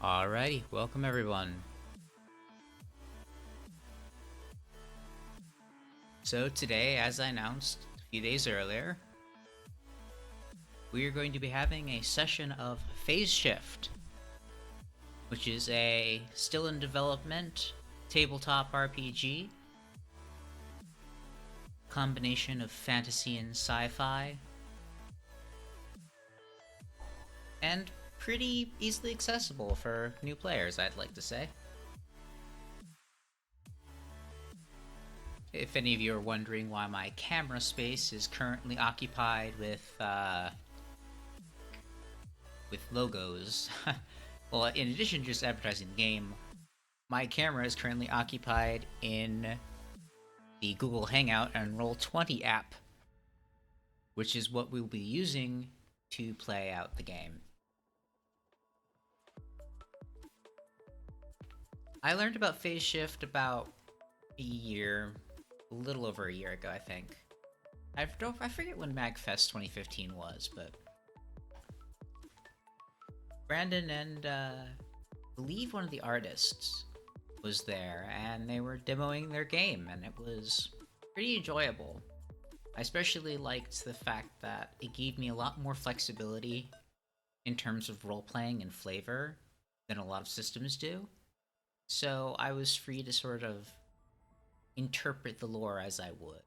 Alrighty, welcome everyone. So today, as I announced a few days earlier, we are going to be having a session of Phase Shift, which is a still in development tabletop RPG, combination of fantasy and sci-fi, and pretty easily accessible for new players, I'd like to say. If any of you are wondering why my camera space is currently occupied with logos, well, in addition to just advertising the game, my camera is currently occupied in the Google Hangout and Roll20 app, which is what we'll be using to play out the game. I learned about Phase Shift about a little over a year ago, I think. I forget when MAGFest 2015 was, but Brandon and I believe one of the artists was there, and they were demoing their game, and it was pretty enjoyable. I especially liked the fact that it gave me a lot more flexibility in terms of role-playing and flavor than a lot of systems do. So I was free to sort of interpret the lore as I would.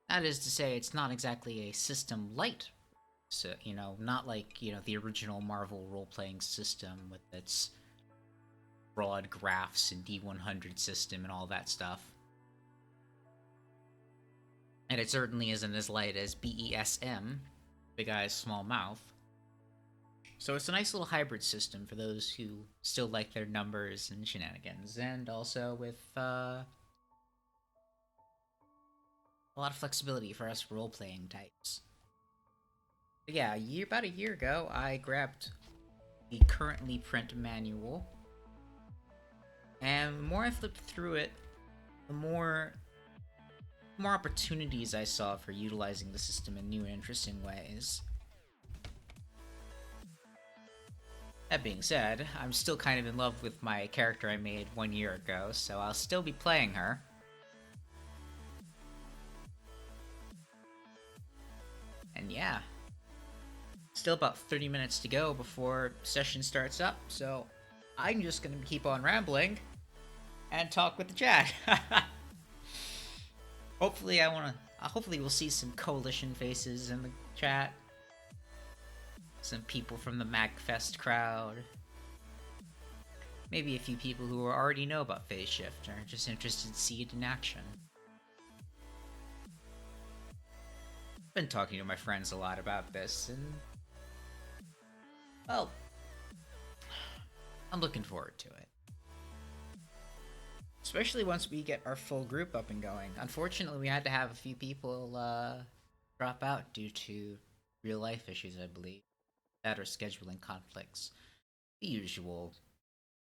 That is to say, it's not exactly a system light. So, not like, the original Marvel role-playing system with its broad graphs and D100 system and all that stuff. And it certainly isn't as light as BESM, Big Eyes, Small Mouth. So it's a nice little hybrid system for those who still like their numbers and shenanigans, and also with a lot of flexibility for us role-playing types. But yeah, about a year ago, I grabbed the currently print manual, and the more I flipped through it, the more opportunities I saw for utilizing the system in new and interesting ways. That being said, I'm still kind of in love with my character I made 1 year ago, so I'll still be playing her. And yeah, still about 30 minutes to go before session starts up, so I'm just gonna keep on rambling and talk with the chat. Hopefully we'll see some coalition faces in the chat. Some people from the MAGFest crowd. Maybe a few people who already know about Phase Shift or are just interested to see it in action. I've been talking to my friends a lot about this, and well, I'm looking forward to it. Especially once we get our full group up and going. Unfortunately, we had to have a few people drop out due to real life issues, I believe. That or scheduling conflicts. The usual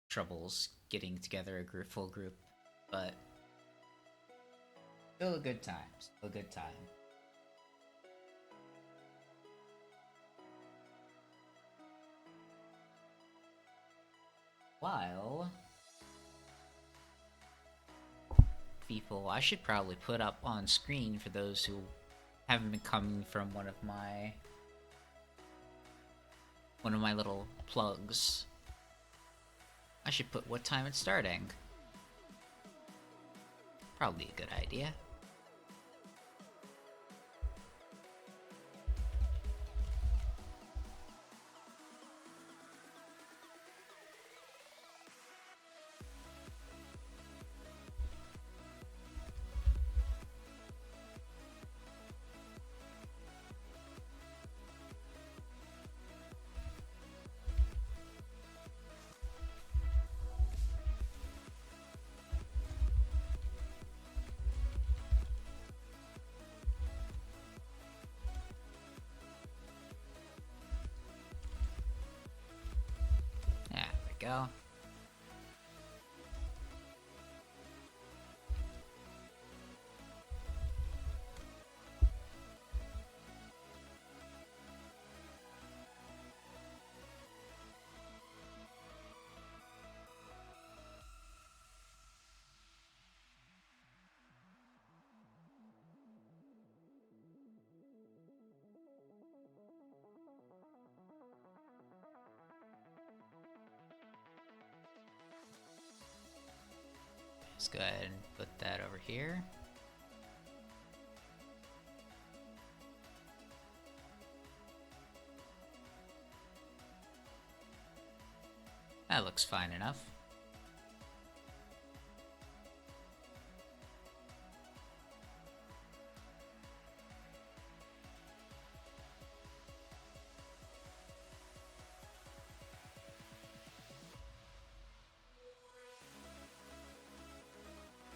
troubles getting together a full group, but still a good time. Still a good time. While people, I should probably put up on screen for those who haven't been coming from one of my little plugs. I should put what time it's starting. Probably a good idea. Go. Let's go ahead and put that over here. That looks fine enough.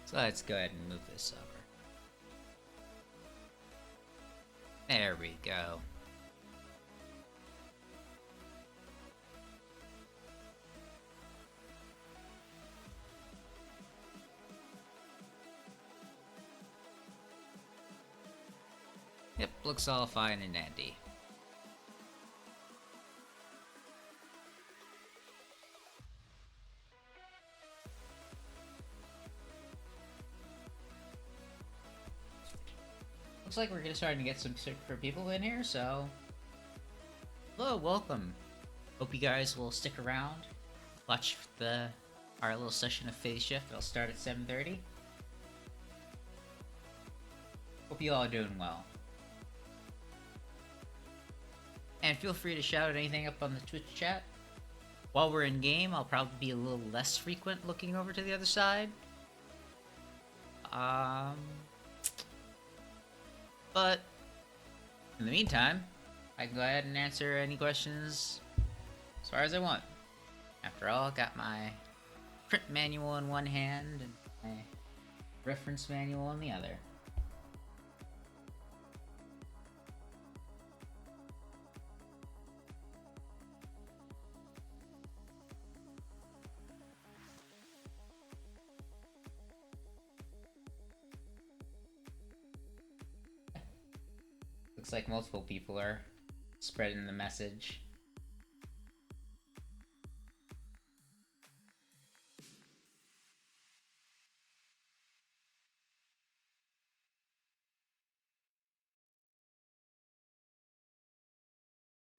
So let's go ahead and move this over. There we go. Yep, looks all fine and dandy. Looks like we're starting to get some for people in here, so... Hello, welcome. Hope you guys will stick around. Watch our little session of Phase Shift. It'll start at 7:30. Hope you all are doing well. And feel free to shout at anything up on the Twitch chat. While we're in game, I'll probably be a little less frequent looking over to the other side. But in the meantime, I can go ahead and answer any questions as far as I want. After all, I got my print manual in one hand and my reference manual in the other. Looks like multiple people are spreading the message.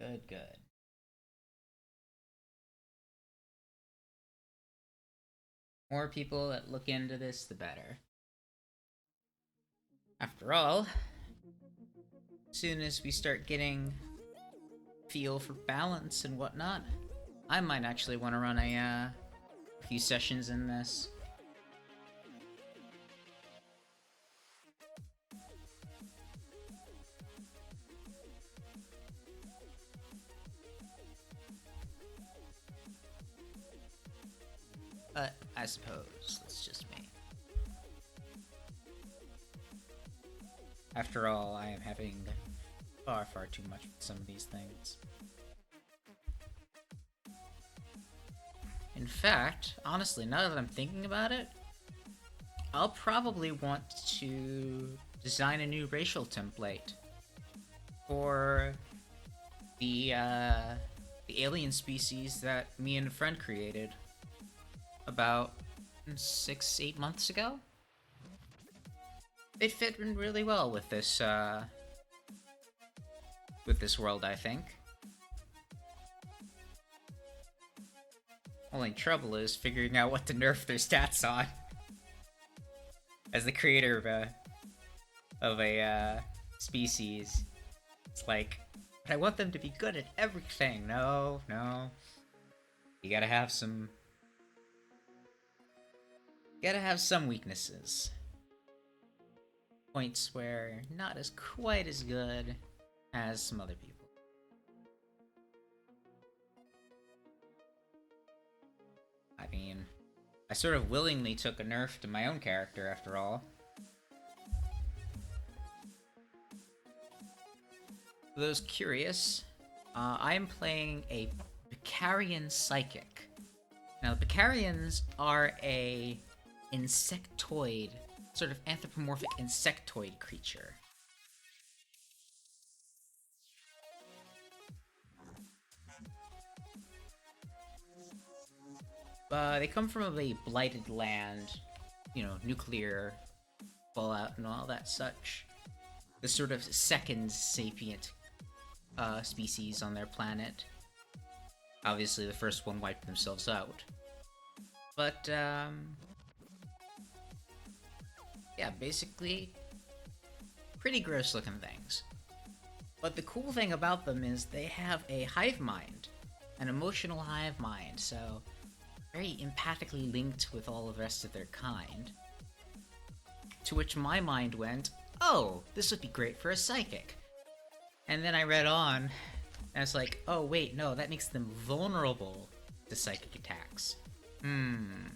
Good, good. More people that look into this, the better. After all, as soon as we start getting feel for balance and whatnot, I might actually want to run a few sessions in this. But I suppose that's just me. After all, I am having far too much with some of these things. In fact, honestly, now that I'm thinking about it, I'll probably want to design a new racial template for the alien species that me and a friend created about 6-8 months ago. It fit in really well with this world, I think. Only trouble is figuring out what to nerf their stats on. As the creator of a species, it's like, but I want them to be good at everything. No. You gotta have some weaknesses. Points where not as quite as good as some other people. I mean, I sort of willingly took a nerf to my own character after all. For those curious, I am playing a Byakkarian Psychic. Now, the Byakkarians are a insectoid, sort of anthropomorphic insectoid creature. They come from a blighted land, nuclear fallout and all that such. The sort of second sapient species on their planet. Obviously, the first one wiped themselves out. But, Yeah, basically, pretty gross looking things. But the cool thing about them is they have a hive mind, an emotional hive mind, so very empathically linked with all the rest of their kind. To which my mind went, oh, this would be great for a psychic. And then I read on, and I was like, oh wait, no, that makes them vulnerable to psychic attacks. You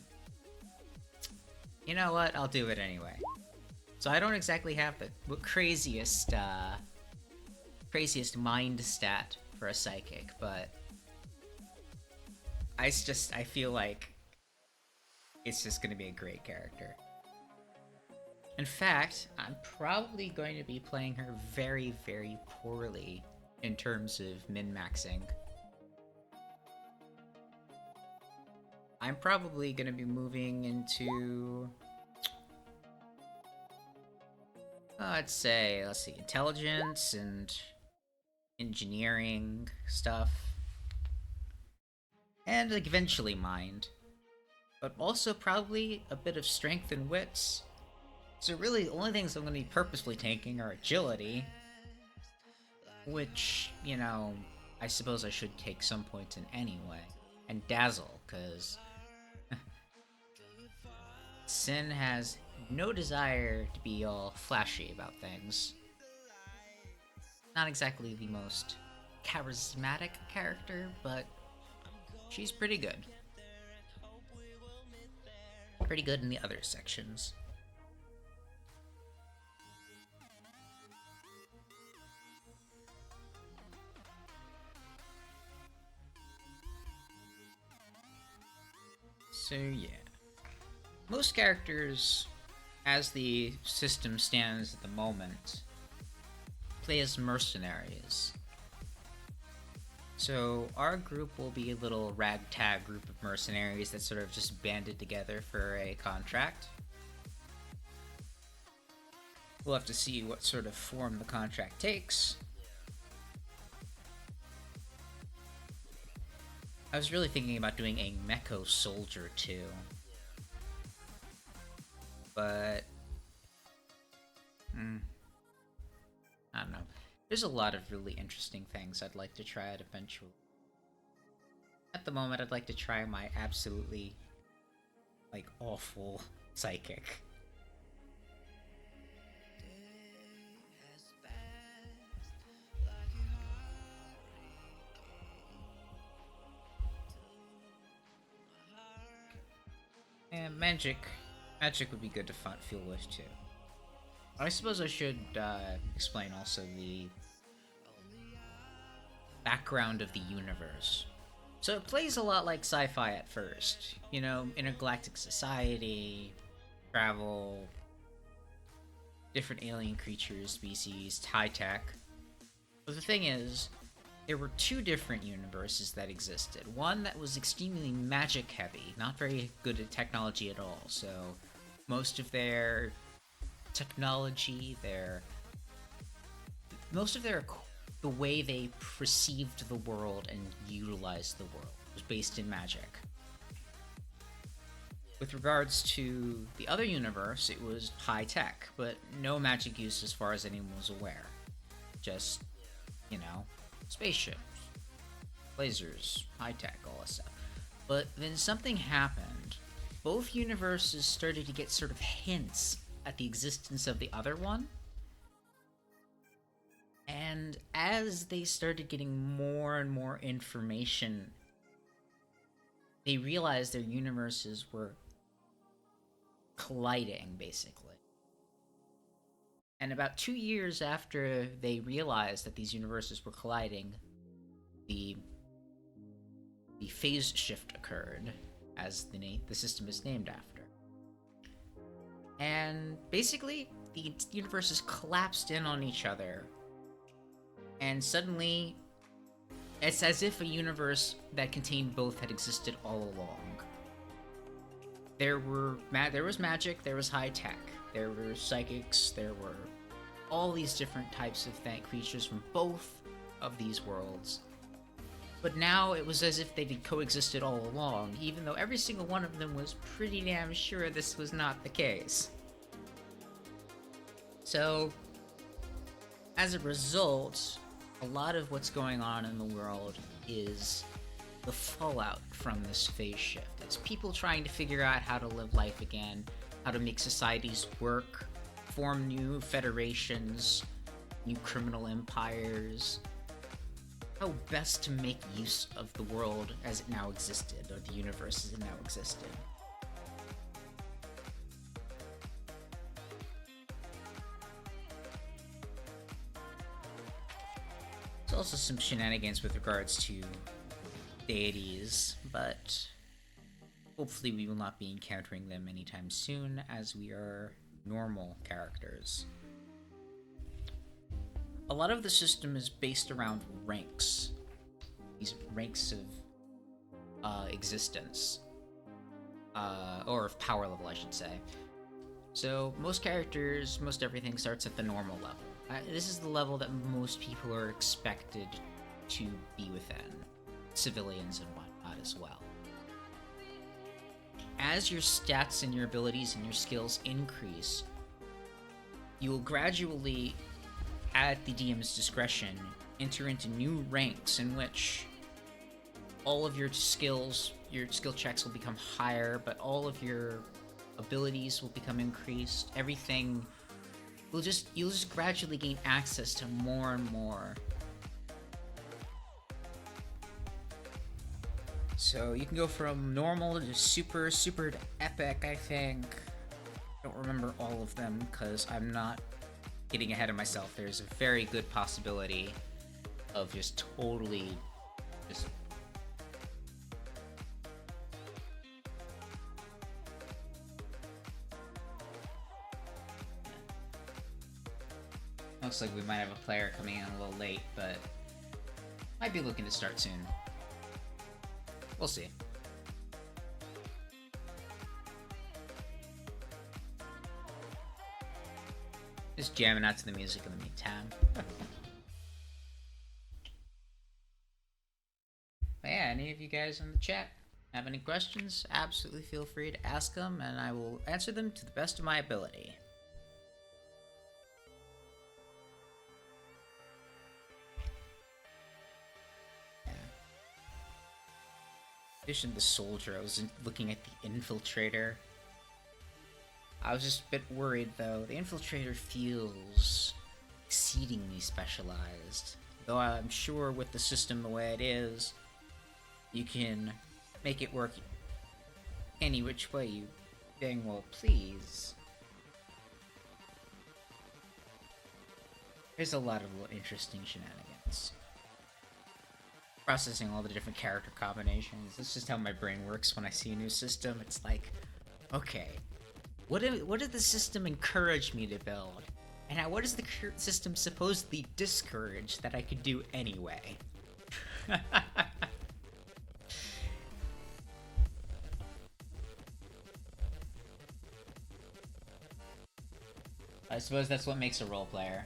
know what, I'll do it anyway. So I don't exactly have the craziest mind stat for a psychic, but I feel like it's just gonna be a great character. In fact, I'm probably going to be playing her very, very poorly in terms of min-maxing. I'm probably gonna be moving into... let's see, intelligence and engineering stuff. And like, eventually mind. But also probably a bit of strength and wits. So really, the only things I'm going to be purposefully taking are agility. Which, you know, I suppose I should take some points in anyway. And dazzle, because... Syn has no desire to be all flashy about things. Not exactly the most charismatic character, but she's pretty good. Pretty good in the other sections. So yeah. Most characters, as the system stands at the moment, play as mercenaries. So our group will be a little ragtag group of mercenaries that sort of just banded together for a contract. We'll have to see what sort of form the contract takes. I was really thinking about doing a Mekko soldier too. But... I don't know. There's a lot of really interesting things I'd like to try out eventually. At the moment, I'd like to try my absolutely, like, awful psychic. And magic would be good to feel with too. I suppose I should explain also the background of the universe. So it plays a lot like sci-fi at first. You know, intergalactic society, travel, different alien creatures, species, high tech. But the thing is, there were two different universes that existed. One that was extremely magic heavy, not very good at technology at all, so most of their technology, the way they perceived the world and utilized the world was based in magic. With regards to the other universe, it was high tech, but no magic used as far as anyone was aware. Just, you know, spaceships, lasers, high tech, all that stuff. But then something happened. Both universes started to get sort of hints at the existence of the other one. And as they started getting more and more information, they realized their universes were colliding, basically. And about 2 years after they realized that these universes were colliding, the phase shift occurred, as the system is named after. And basically, the universes collapsed in on each other. And suddenly, it's as if a universe that contained both had existed all along. There was magic, there was high tech, there were psychics, there were all these different types of creatures from both of these worlds. But now it was as if they had coexisted all along, even though every single one of them was pretty damn sure this was not the case. So, as a result, a lot of what's going on in the world is the fallout from this phase shift. It's people trying to figure out how to live life again, how to make societies work, form new federations, new criminal empires, how best to make use of the world as it now existed, or the universe as it now existed. There's also some shenanigans with regards to deities, but hopefully we will not be encountering them anytime soon, as we are normal characters. A lot of the system is based around ranks. These ranks of existence. Or of power level, I should say. So most characters, most everything starts at the normal level. This is the level that most people are expected to be within. Civilians and whatnot as well. As your stats and your abilities and your skills increase, you will gradually, at the DM's discretion, enter into new ranks in which all of your skills, your skill checks will become higher, but all of your abilities will become increased. Everything you'll just gradually gain access to more and more. So you can go from normal to super to epic, I think. I don't remember all of them because I'm not getting ahead of myself. There's a very good possibility of just totally just looks like we might have a player coming in a little late, but might be looking to start soon. We'll see. Just jamming out to the music in the meantime. But yeah, any of you guys in the chat have any questions, absolutely feel free to ask them, and I will answer them to the best of my ability. In the soldier, I was looking at the infiltrator. I was just a bit worried though. The infiltrator feels exceedingly specialized. Though I'm sure with the system the way it is, you can make it work any which way you dang well please. There's a lot of little interesting shenanigans. Processing all the different character combinations. That's just how my brain works when I see a new system. It's like, okay, what did the system encourage me to build? And what is the system supposedly discourage that I could do anyway? I suppose that's what makes a role player.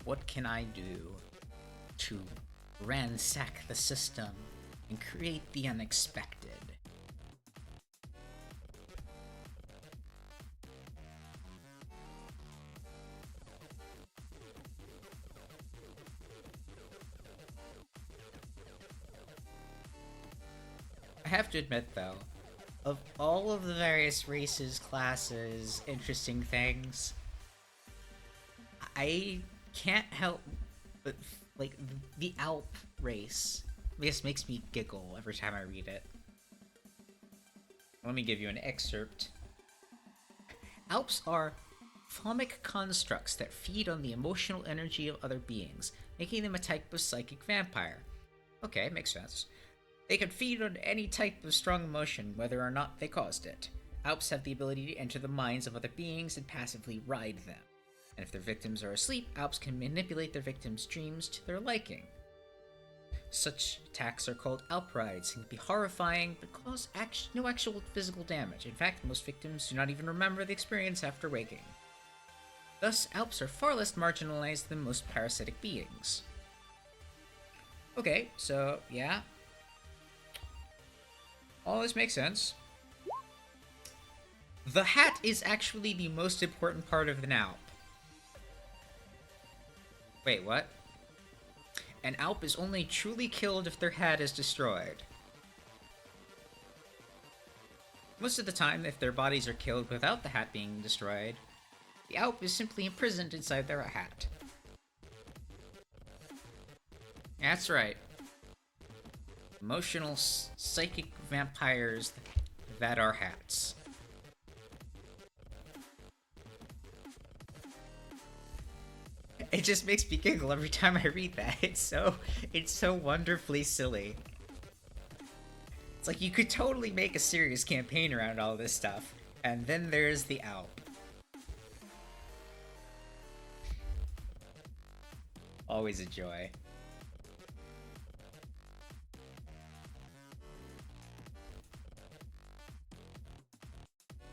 What can I do to ransack the system and create the unexpected? I have to admit though, of all of the various races, classes, interesting things, I can't help but, like, the Alp race, I guess, makes me giggle every time I read it. Let me give you an excerpt. Alps are phomic constructs that feed on the emotional energy of other beings, making them a type of psychic vampire. Okay, makes sense. They can feed on any type of strong emotion, whether or not they caused it. Alps have the ability to enter the minds of other beings and passively ride them. And if their victims are asleep, Alps can manipulate their victims' dreams to their liking. Such attacks are called Alp rides and can be horrifying, but cause no actual physical damage. In fact, most victims do not even remember the experience after waking. Thus, Alps are far less marginalized than most parasitic beings. Okay, so yeah, All this makes sense. The hat is actually the most important part of an Alp. Wait, what? An Alp is only truly killed if their hat is destroyed. Most of the time, if their bodies are killed without the hat being destroyed, the Alp is simply imprisoned inside their hat. That's right. Emotional psychic vampires that are hats. It just makes me giggle every time I read that. It's so wonderfully silly. It's like you could totally make a serious campaign around all this stuff, and then there's the Alp. Always a joy.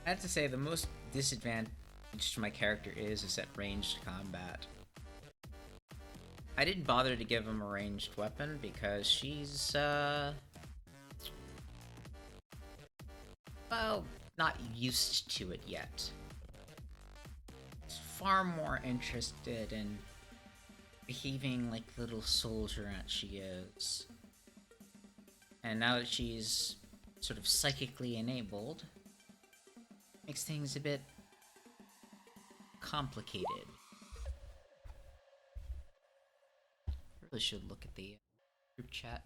I have to say, the most disadvantage my character is at ranged combat. I didn't bother to give him a ranged weapon because she's, well, not used to it yet. She's far more interested in behaving like the little soldier that she is. And now that she's sort of psychically enabled, makes things a bit complicated. Really should look at the group chat.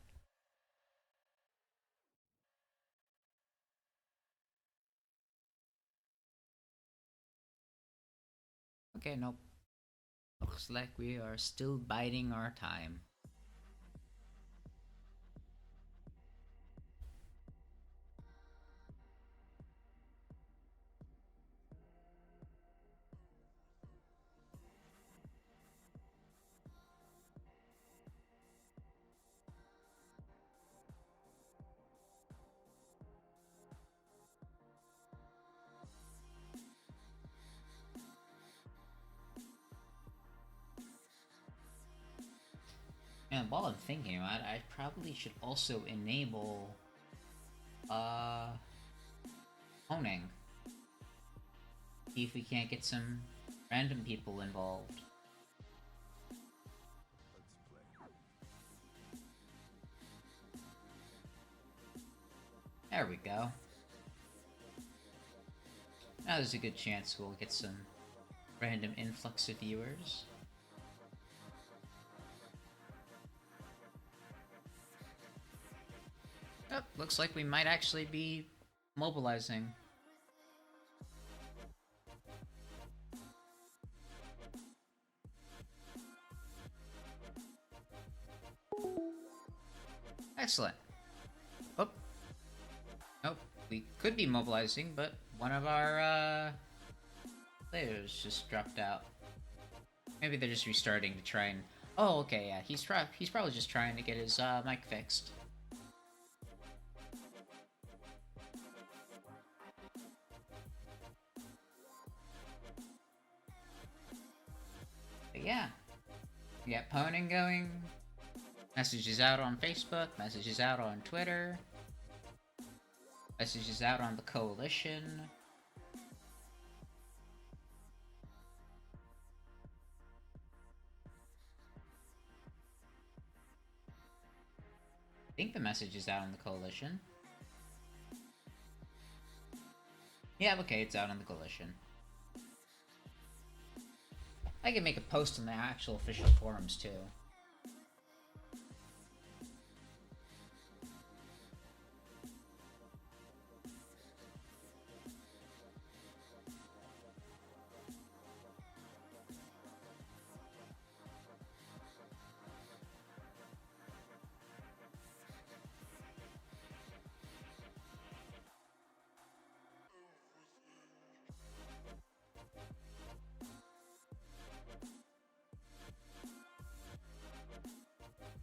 Okay, nope. Looks like we are still biding our time. And while I'm thinking about it, I probably should also enable honing. See if we can't get some random people involved. There we go. Now there's a good chance we'll get some random influx of viewers. Oh, looks like we might actually be mobilizing. Excellent. Oh. Nope. We could be mobilizing, but one of our, players just dropped out. Maybe they're just restarting to try and... Oh, okay, yeah. He's probably just trying to get his, mic fixed. But yeah. We got Poning going. Messages out on Facebook. Messages out on Twitter. Messages out on the Coalition. I think the message is out on the Coalition. Yeah, okay, it's out on the Coalition. I can make a post on the actual official forums too.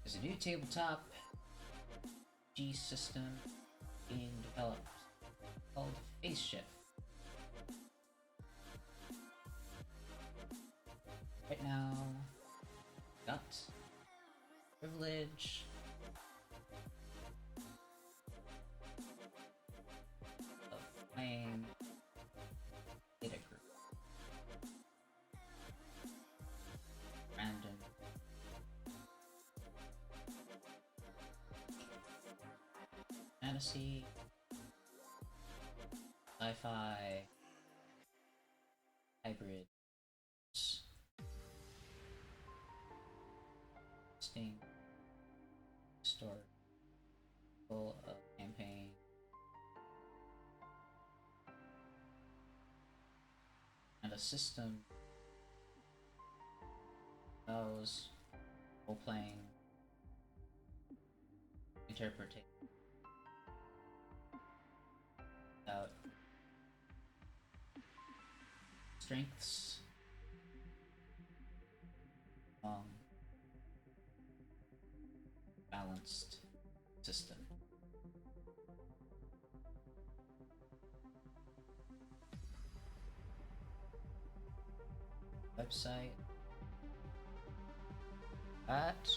There's a new tabletop G system being developed called Phase Shift. Right now, got privilege. fantasy, sci-fi, hybrid, interesting story, full of campaign, and a system allows role-playing interpretation without strengths, balanced system. Website at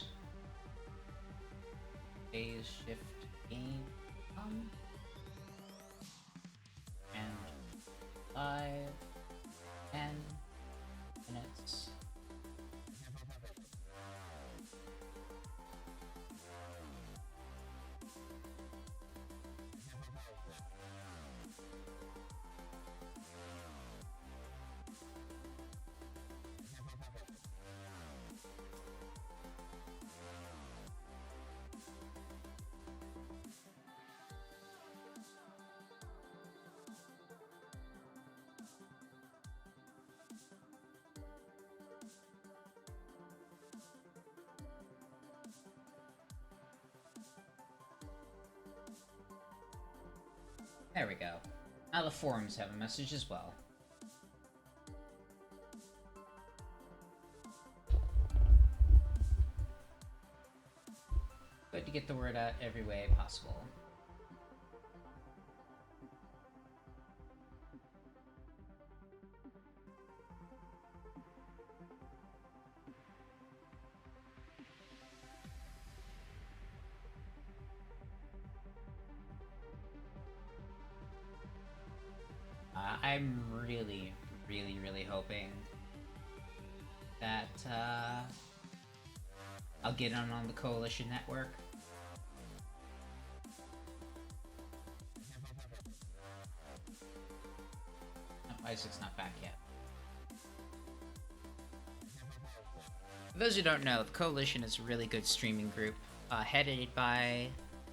phase shift game and 5-10 minutes. There we go. Now the forums have a message as well. Good to get the word out every way possible. I'm really hoping that I'll get on the Coalition network. Oh, Isaac's not back yet. For those who don't know, the Coalition is a really good streaming group, headed by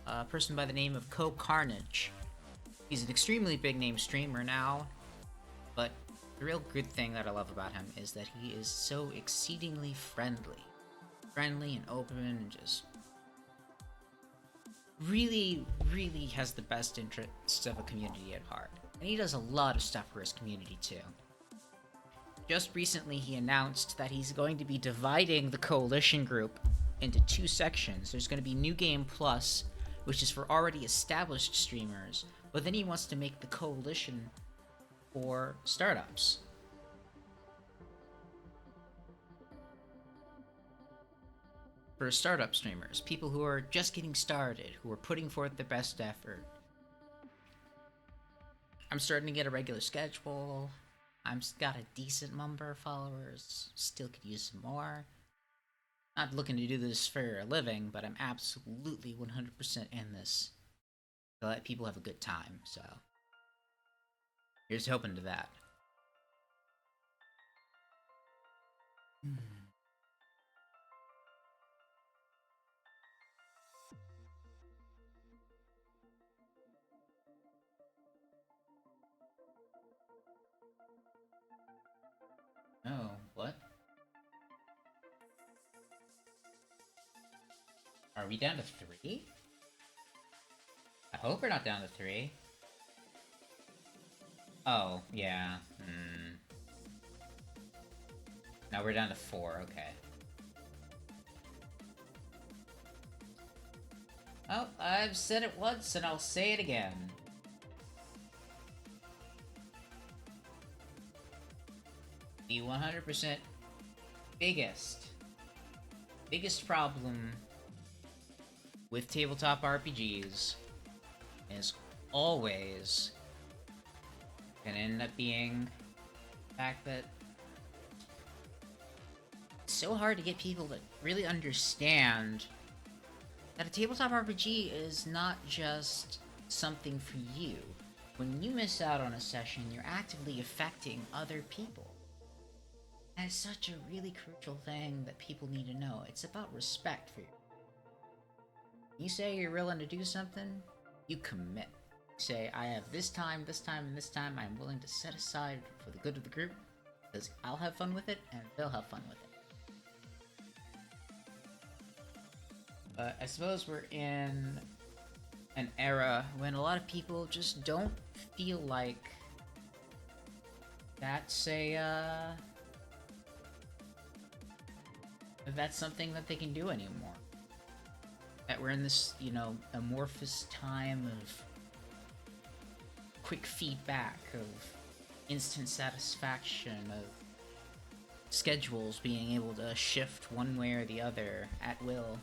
a person by the name of Carnage. He's an extremely big name streamer now, but the real good thing that I love about him is that he is so exceedingly friendly and open, and just really has the best interests of a community at heart. And he does a lot of stuff for his community too. Just recently he announced that he's going to be dividing the Coalition group into 2 sections. There's going to be New Game Plus, which is for already established streamers, but then he wants to make the Coalition for startups. For startup streamers, people who are just getting started, who are putting forth their best effort. I'm starting to get a regular schedule. I'm got a decent number of followers. Still could use some more. Not looking to do this for a living, but I'm absolutely 100% in this to let people have a good time, so here's hoping to that. Oh, what? Are we down to 3? I hope we're not down to 3. Oh, yeah. Now we're down to 4, okay. Oh, I've said it once and I'll say it again. The 100% biggest problem with tabletop RPGs is always gonna end up being the fact that it's so hard to get people to really understand that a tabletop RPG is not just something for you. When you miss out on a session, you're actively affecting other people. That's such a really crucial thing that people need to know. It's about respect for you. You say you're willing to do something, you commit. Say, I have this time, and this time I'm willing to set aside for the good of the group, because I'll have fun with it, and they'll have fun with it. I suppose we're in an era when a lot of people just don't feel like that's something that they can do anymore. That we're in this, amorphous time of quick feedback, of instant satisfaction, of schedules being able to shift one way or the other at will.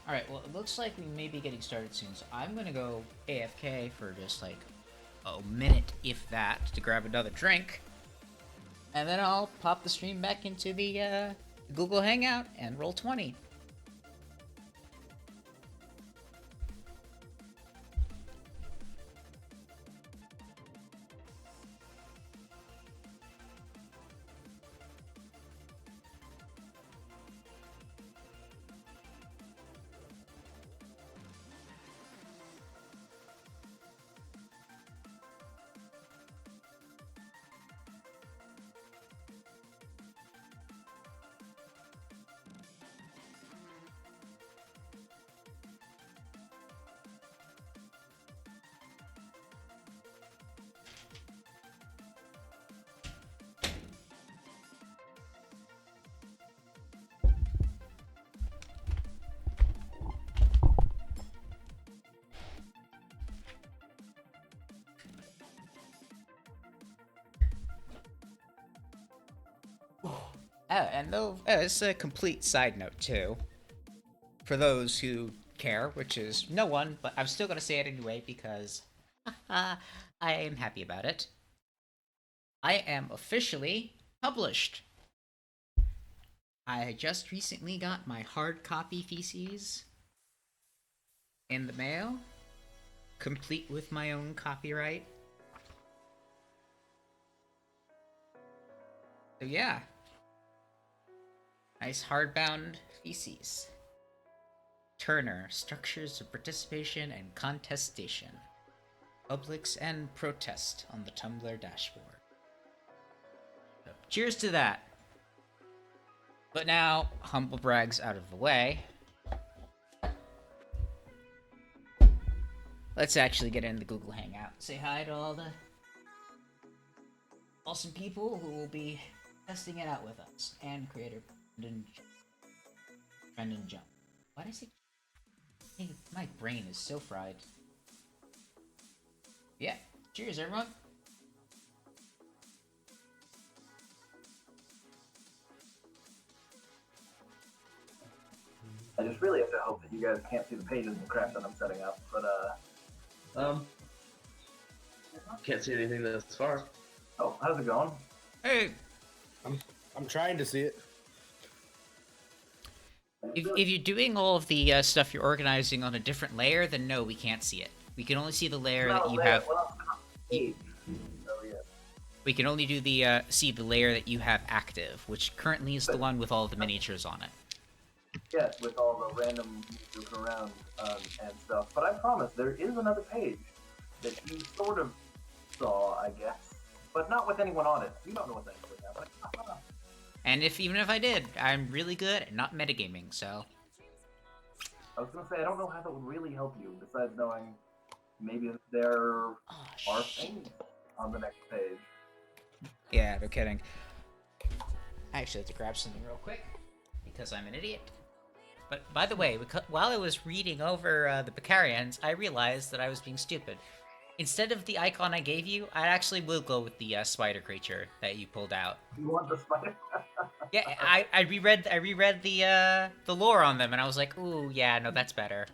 Alright, well, it looks like we may be getting started soon, so I'm gonna go AFK for just like a minute, if that, to grab another drink. And then I'll pop the stream back into the Google Hangout and roll 20. It's a complete side note too. For those who care, which is no one, but I'm still gonna say it anyway because I am happy about it. I am officially published. I just recently got my hard copy theses in the mail, complete with my own copyright. So yeah. Nice hardbound theses. Turner, Structures of Participation and Contestation. Publics and Protest on the Tumblr dashboard. So, cheers to that. But now, humble brags out of the way. Let's actually get in the Google Hangout. Say hi to all the awesome people who will be testing it out with us. And creator Brendan Jump. Why did I say? Hey, my brain is so fried. Yeah, cheers everyone. I just really have to hope that you guys can't see the pages and crap that I'm setting up, but can't see anything this far. Oh, how's it going? Hey, I'm trying to see it. if you're doing all of the stuff you're organizing on a different layer, then no, we can't see it. We can only see the layer that you have. Well, oh, yeah. We can only do the see the layer that you have active, which currently is the one with all the miniatures on it. Yes, with all the random moving around and stuff. But I promise, there is another page that you sort of saw, I guess, but not with anyone on it. You don't know what that is right now, but And even if I did, I'm really good at not metagaming, so... I was gonna say, I don't know how that would really help you, besides knowing maybe there are things on the next page. Yeah, no kidding. I actually have to grab something real quick, because I'm an idiot. But, by the way, while I was reading over the Byakkarians, I realized that I was being stupid. Instead of the icon I gave you, I actually will go with the spider creature that you pulled out. You want the spider? Yeah, I reread the lore on them, and I was like, ooh, yeah, no, that's better.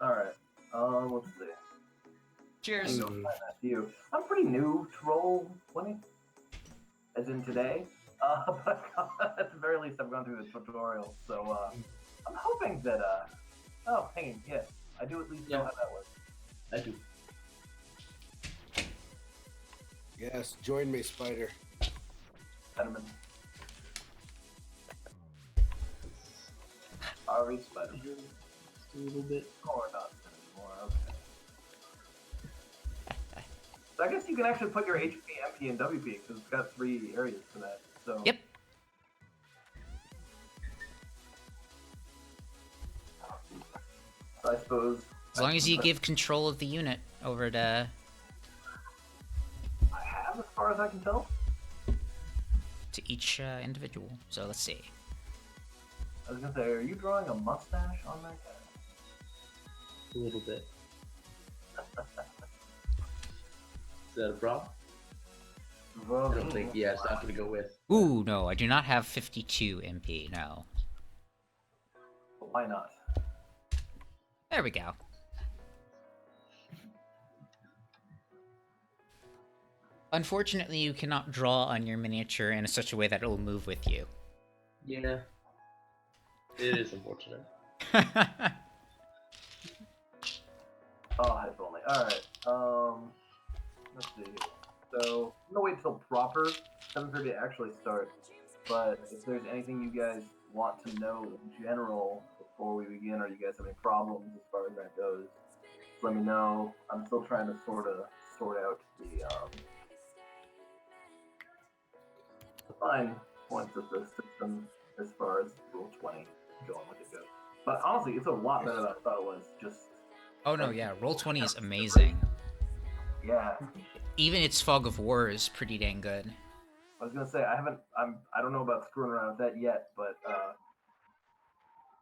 Alright, let's see. Cheers. I'm pretty new to roll 20, as in today, but at the very least least I've gone through the tutorial, so I'm hoping that oh, hanging, yes, I do at least know how that works. I do. Yes, join me, Spider. Spider-Man. Sorry, Spider-Man. Just a little bit. Or not anymore, okay. So I guess you can actually put your HP, MP, and WP, because it's got 3 areas for that, so... Yep. So I suppose... As long as you give control of the unit over to I have, as far as I can tell. each individual. So let's see. I was gonna say, are you drawing a mustache on that guy? A little bit. Is that a problem? Well, I don't think. Yeah, it's not going to go with. Ooh, no, I do not have 52 MP. No. Why not? There we go. Unfortunately, you cannot draw on your miniature in such a way that it will move with you. Yeah. It is unfortunate. Oh, if only. Alright, let's see. So, I'm gonna wait till proper 7:30 to actually start, but if there's anything you guys want to know in general before we begin, or you guys have any problems as far as that goes, let me know. I'm still trying to sort out the fine points of the system as far as Rule 20 going with it goes. But honestly, it's a lot better than I thought it was. Just Oh no, yeah, Roll20 is amazing. yeah. Even its Fog of War is pretty dang good. I was gonna say I don't know about screwing around with that yet, but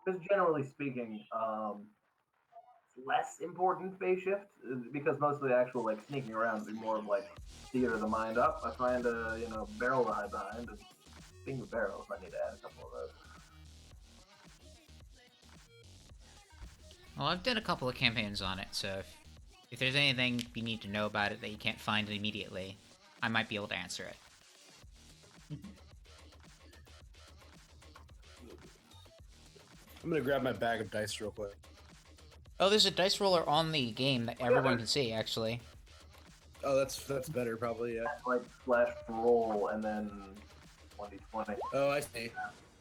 just generally speaking, less important phase shift because most of the actual like sneaking around would be more of like theater of the mind up. I find a barrel to hide behind, and speaking of barrels, I need to add a couple of those. Well, I've done a couple of campaigns on it, so if there's anything you need to know about it that you can't find immediately, I might be able to answer it. I'm gonna grab my bag of dice real quick. Oh, there's a dice roller on the game that everyone can see, actually. Oh, that's better probably. Yeah. Like slash roll and then 1d20. Oh, I see.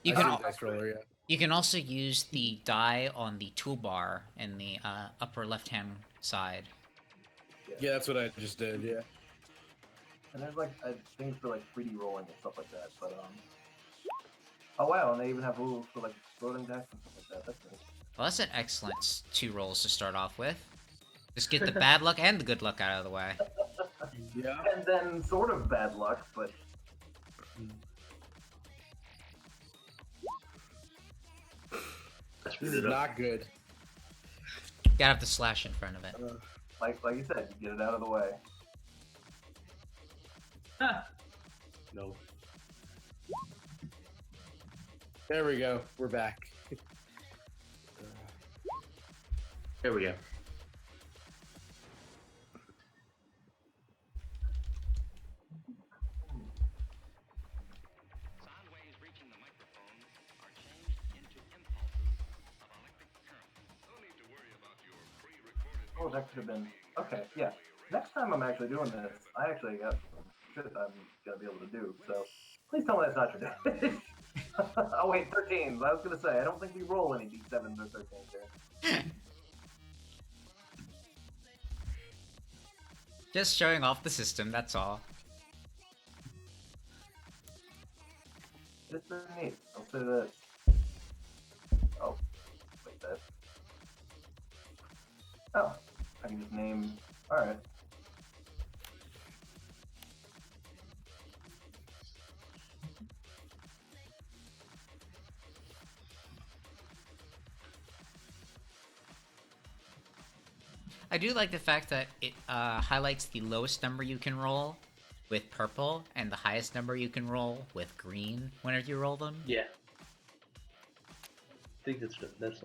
You I can see al- the dice roller. Yeah. You can also use the die on the toolbar in the upper left-hand side. Yeah, that's what I just did. Yeah. And there's like things for like 3D rolling and stuff like that. But oh wow, and they even have rules for like floating decks and stuff like that. That's nice. Well, that's an excellent 2 rolls to start off with. Just get the bad luck and the good luck out of the way. Yeah. And then sort of bad luck, but This is not good. Gotta have the slash in front of it. like you said, you get it out of the way. No. There we go. We're back. There we go. Oh, that could have been. Okay, yeah. Next time I'm actually doing this, I actually got shit I'm gonna be able to do. So please tell me that's not your damage. Oh wait, 13s. I was gonna say I don't think we roll any d7s or 13s here. Just showing off the system, that's all. It's pretty neat. I'll say that. Oh, wait, that. Oh, I can just name. All right. I do like the fact that it highlights the lowest number you can roll with purple and the highest number you can roll with green whenever you roll them. Yeah. I think that's nice.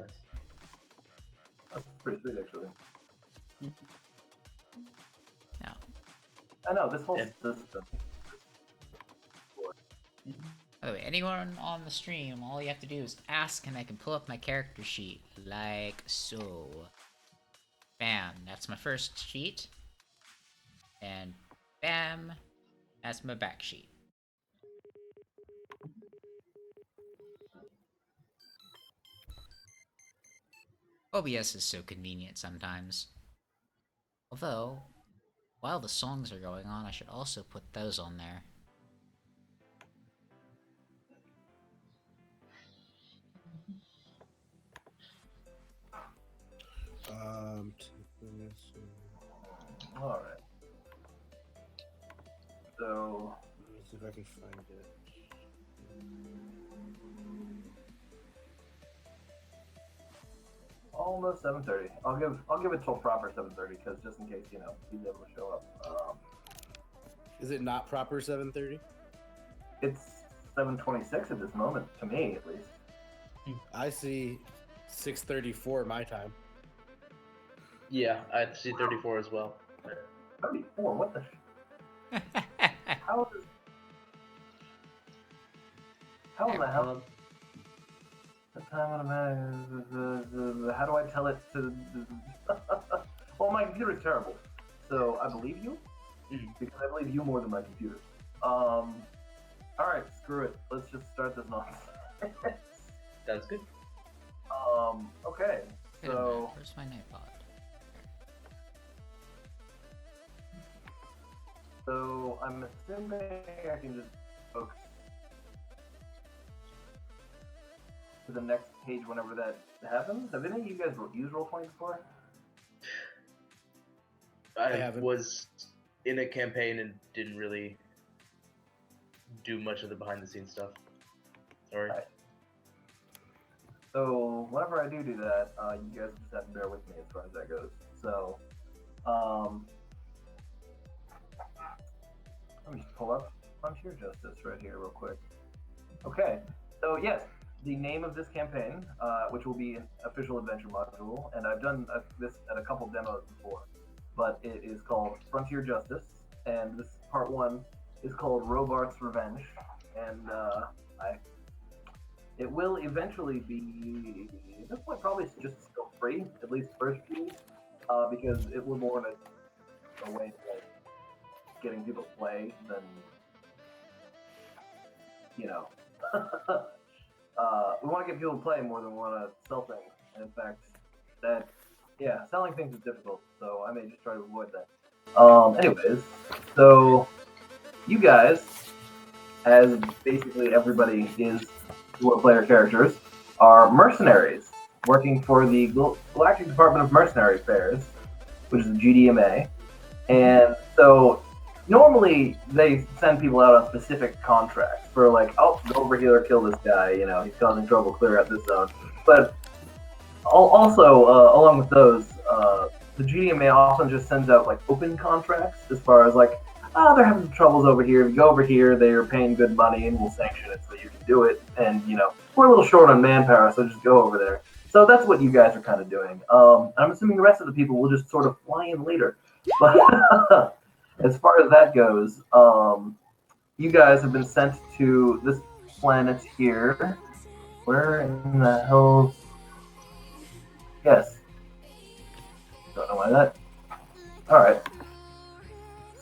That's pretty sweet, actually. Yeah. I know this whole Yeah. system. By the way, anyone on the stream, all you have to do is ask and I can pull up my character sheet, like so. Bam, that's my first sheet. And bam, that's my back sheet. OBS is so convenient sometimes. Although, while the songs are going on, I should also put those on there. All right. So Let's see if I can find it. almost 7:30. I'll give it till proper 7:30 because just in case he's able to show up. Is it not proper 7:30? It's 7:26 at this moment, to me at least. I see 6:34 my time. Yeah, I see 34 as well. 34. What the? How in the hell? The time on a man. How do I tell it to? Well, my computer is terrible, so I believe you because I believe you more than my computer. All right, screw it. Let's just start this nonsense. That's good. Okay. Wait a So minute, where's my nightbot? So I'm assuming I can just focus to the next page whenever that happens. Have any of you guys used Roll20 before? I haven't. was in a campaign and didn't really do much of the behind the scenes stuff. Sorry. Right. So whenever I do that, you guys just have to bear with me as far as that goes. So, let me just pull up Frontier Justice right here real quick. Okay, so yes, the name of this campaign, which will be an official adventure module, and I've done this at a couple demos before, but it is called Frontier Justice, and this part 1 is called Robart's Revenge, and it will eventually be, at this point, probably just still free, at least first few, because it will more in a way of like getting people to play than, we want to get people to play more than we want to sell things. And in fact, selling things is difficult, so I may just try to avoid that. Anyways, so you guys, as basically everybody is player characters, are mercenaries working for the Galactic Department of Mercenary Affairs, which is the GDMA. And so normally they send people out on specific contracts for like, oh, go over here, kill this guy, he's causing trouble, clear out this zone. But also, along with those, the GDMA often just sends out like open contracts as far as like, they're having some troubles over here. If you go over here, they're paying good money and we'll sanction it so you can do it. And, we're a little short on manpower, so just go over there. So that's what you guys are kind of doing. I'm assuming the rest of the people will just sort of fly in later. But as far as that goes, you guys have been sent to this planet here. Where in the hell? Yes. Don't know why that. All right.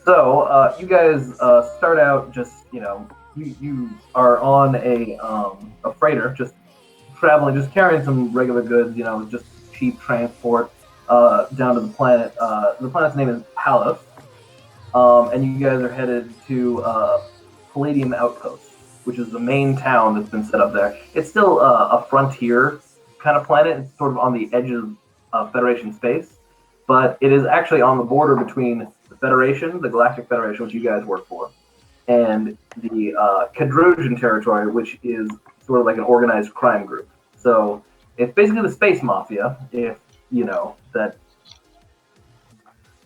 So you guys start out just, you are on a freighter, just traveling, just carrying some regular goods, just cheap transport down to the planet. The planet's name is Palos, and you guys are headed to Palladium Outpost, which is the main town that's been set up there. It's still a frontier kind of planet. It's sort of on the edges of Federation space, but it is actually on the border between the Federation, the Galactic Federation, which you guys work for, and the Cadrosian territory, which is sort of like an organized crime group. So it's basically the space mafia, if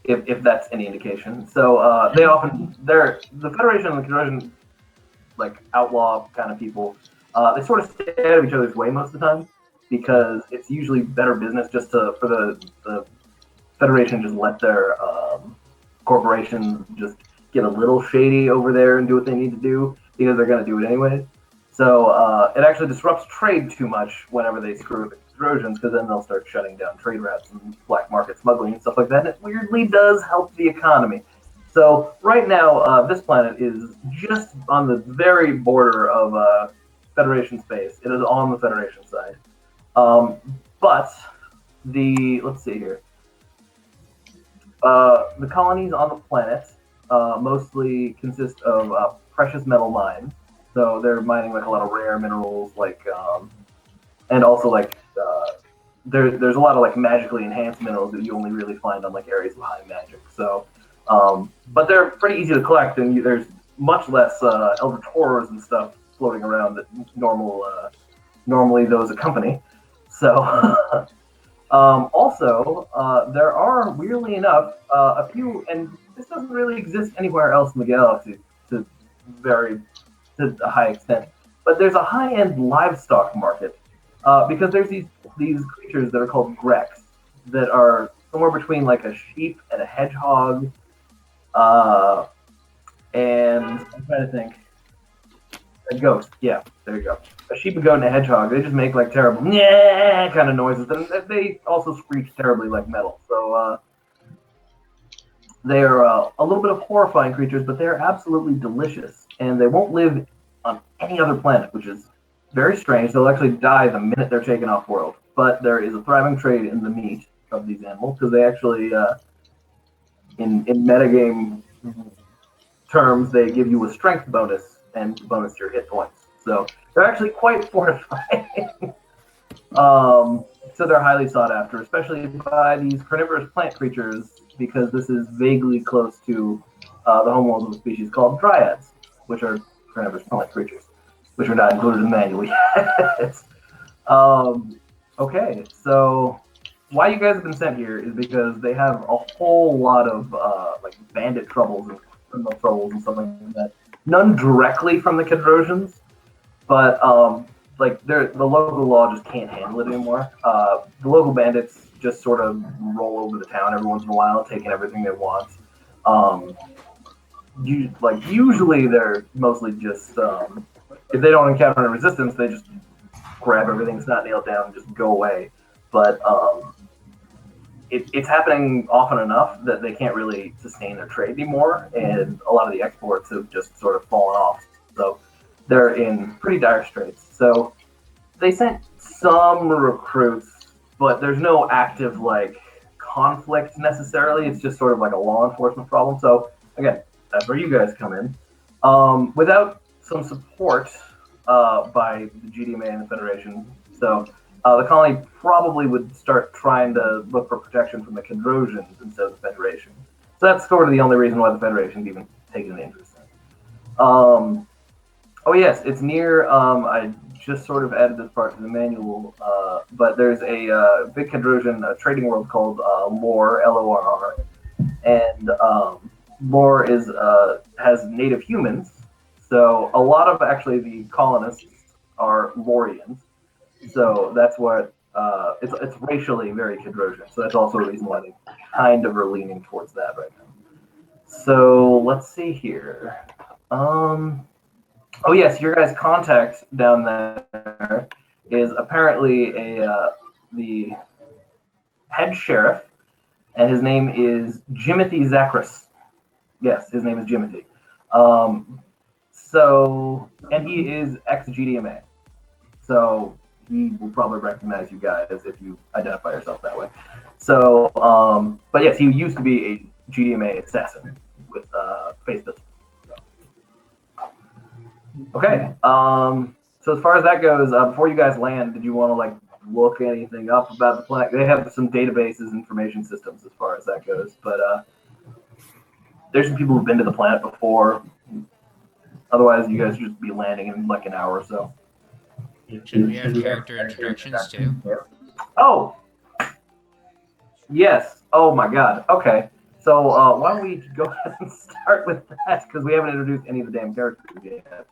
if that's any indication. So the Federation and the Cadrosian, like outlaw kind of people, they sort of stay out of each other's way most of the time because it's usually better business just for the Federation just let their corporations just get a little shady over there and do what they need to do because they're going to do it anyway. So it actually disrupts trade too much whenever they screw with the Trojans, because then they'll start shutting down trade routes and black market smuggling and stuff like that. And it weirdly does help the economy. So right now, this planet is just on the very border of Federation space. It is on the Federation side. But let's see here. The colonies on the planet mostly consist of precious metal mines. So they're mining like a lot of rare minerals, like, and also like there's a lot of like magically enhanced minerals that you only really find on like areas of high magic. So, but they're pretty easy to collect, and there's much less Elder Taurors and stuff floating around that normally those accompany. So, also there are, weirdly enough, a few, and this doesn't really exist anywhere else in the galaxy to a high extent, but there's a high-end livestock market because there's these creatures that are called Grex that are somewhere between like a sheep and a hedgehog, and I'm trying to think, a ghost. Yeah, there you go. A sheep, a goat, and a hedgehog. They just make like terrible yeah kind of noises, and they also screech terribly like metal. So they're a little bit of horrifying creatures, but they're absolutely delicious, and they won't live on any other planet, which is very strange. They'll actually die the minute they're taken off world. But there is a thriving trade in the meat of these animals, because they actually, in metagame terms, they give you a strength bonus and bonus to your hit points. So they're actually quite fortifying. So they're highly sought after, especially by these carnivorous plant creatures, because this is vaguely close to the homeworld of a species called dryads, which are carnivorous plant creatures, which are not included in the manual yet. Okay, so why you guys have been sent here is because they have a whole lot of like bandit troubles and criminal troubles and stuff like that. None directly from the Cadrosians, but like the local law just can't handle it anymore. The local bandits just sort of roll over the town every once in a while, taking everything they want. Usually they're mostly just if they don't encounter any resistance, they just grab everything that's not nailed down and just go away. But it's happening often enough that they can't really sustain their trade anymore, and a lot of the exports have just sort of fallen off. So they're in pretty dire straits. So they sent some recruits, but there's no active like conflict necessarily. It's just sort of like a law enforcement problem. So again, that's where you guys come in. Without some support by the GDMA and the Federation, so the colony probably would start trying to look for protection from the Cadrosians instead of the Federation. So that's sort of the only reason why the Federation's even taken an interest in it. Oh yes, it's near, I just sort of added this part to the manual, but there's a big Cadrosian trading world called Lore, Lorr, and Lore has native humans, so a lot of actually the colonists are Lorians. So that's what it's racially very Cadrosian. So that's also a reason why they kind of are leaning towards that right now. So let's see here. Oh yes, your guys' contact down there is apparently the head sheriff, and his name is Jimothy Zachris. Yes, his name is Jimothy. And he is ex-GDMA. So he will probably recognize you guys if you identify yourself that way. So, but yes, he used to be a GDMA assassin with face pistol. Okay. So as far as that goes, before you guys land, did you want to like look anything up about the planet? They have some databases, information systems as far as that goes, but there's some people who've been to the planet before. Otherwise, you guys should just be landing in like an hour or so. Should we have character introductions too? Oh, yes. Oh my God. Okay. So why don't we go ahead and start with that, because we haven't introduced any of the damn characters yet.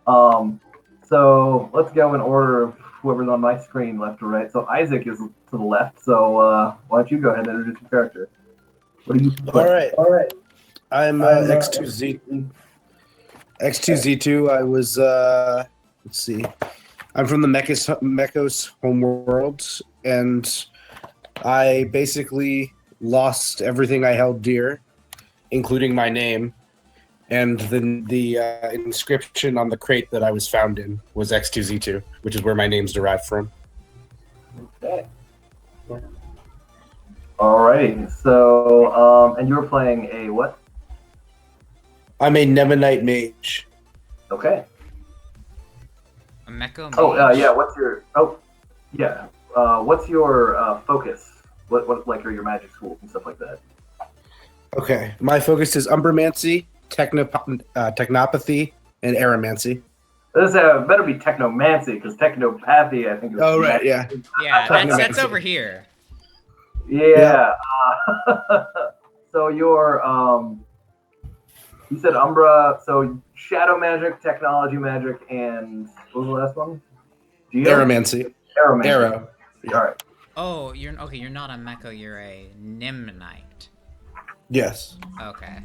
So let's go in order of whoever's on my screen, left to right. So Isaac is to the left. So why don't you go ahead and introduce your character? What do you? All right. I'm X2Z2. I was let's see. I'm from the Mekko's homeworld, and I basically lost everything I held dear, including my name. And the inscription on the crate that I was found in was X2Z2, which is where my name's derived from. Okay. Alrighty. So, and you were playing a what? I'm a Nemminite mage. Okay. A Mekko Oh, mage? yeah. What's your? Oh, yeah. What's your focus? What like are your magic schools and stuff like that? Okay, my focus is Umbramancy, Technopathy, and Aromancy. This better be technomancy because technopathy, I think. Is Oh, right, yeah. Yeah, that's Technomancy. over here. Yeah. So your you said Umbra. So shadow magic, technology magic, and what was the last one? Geo? Aromancy. Aromancy. Arrow. All right. Oh, you're not a Mekko, you're a Nemminite. Yes. Okay.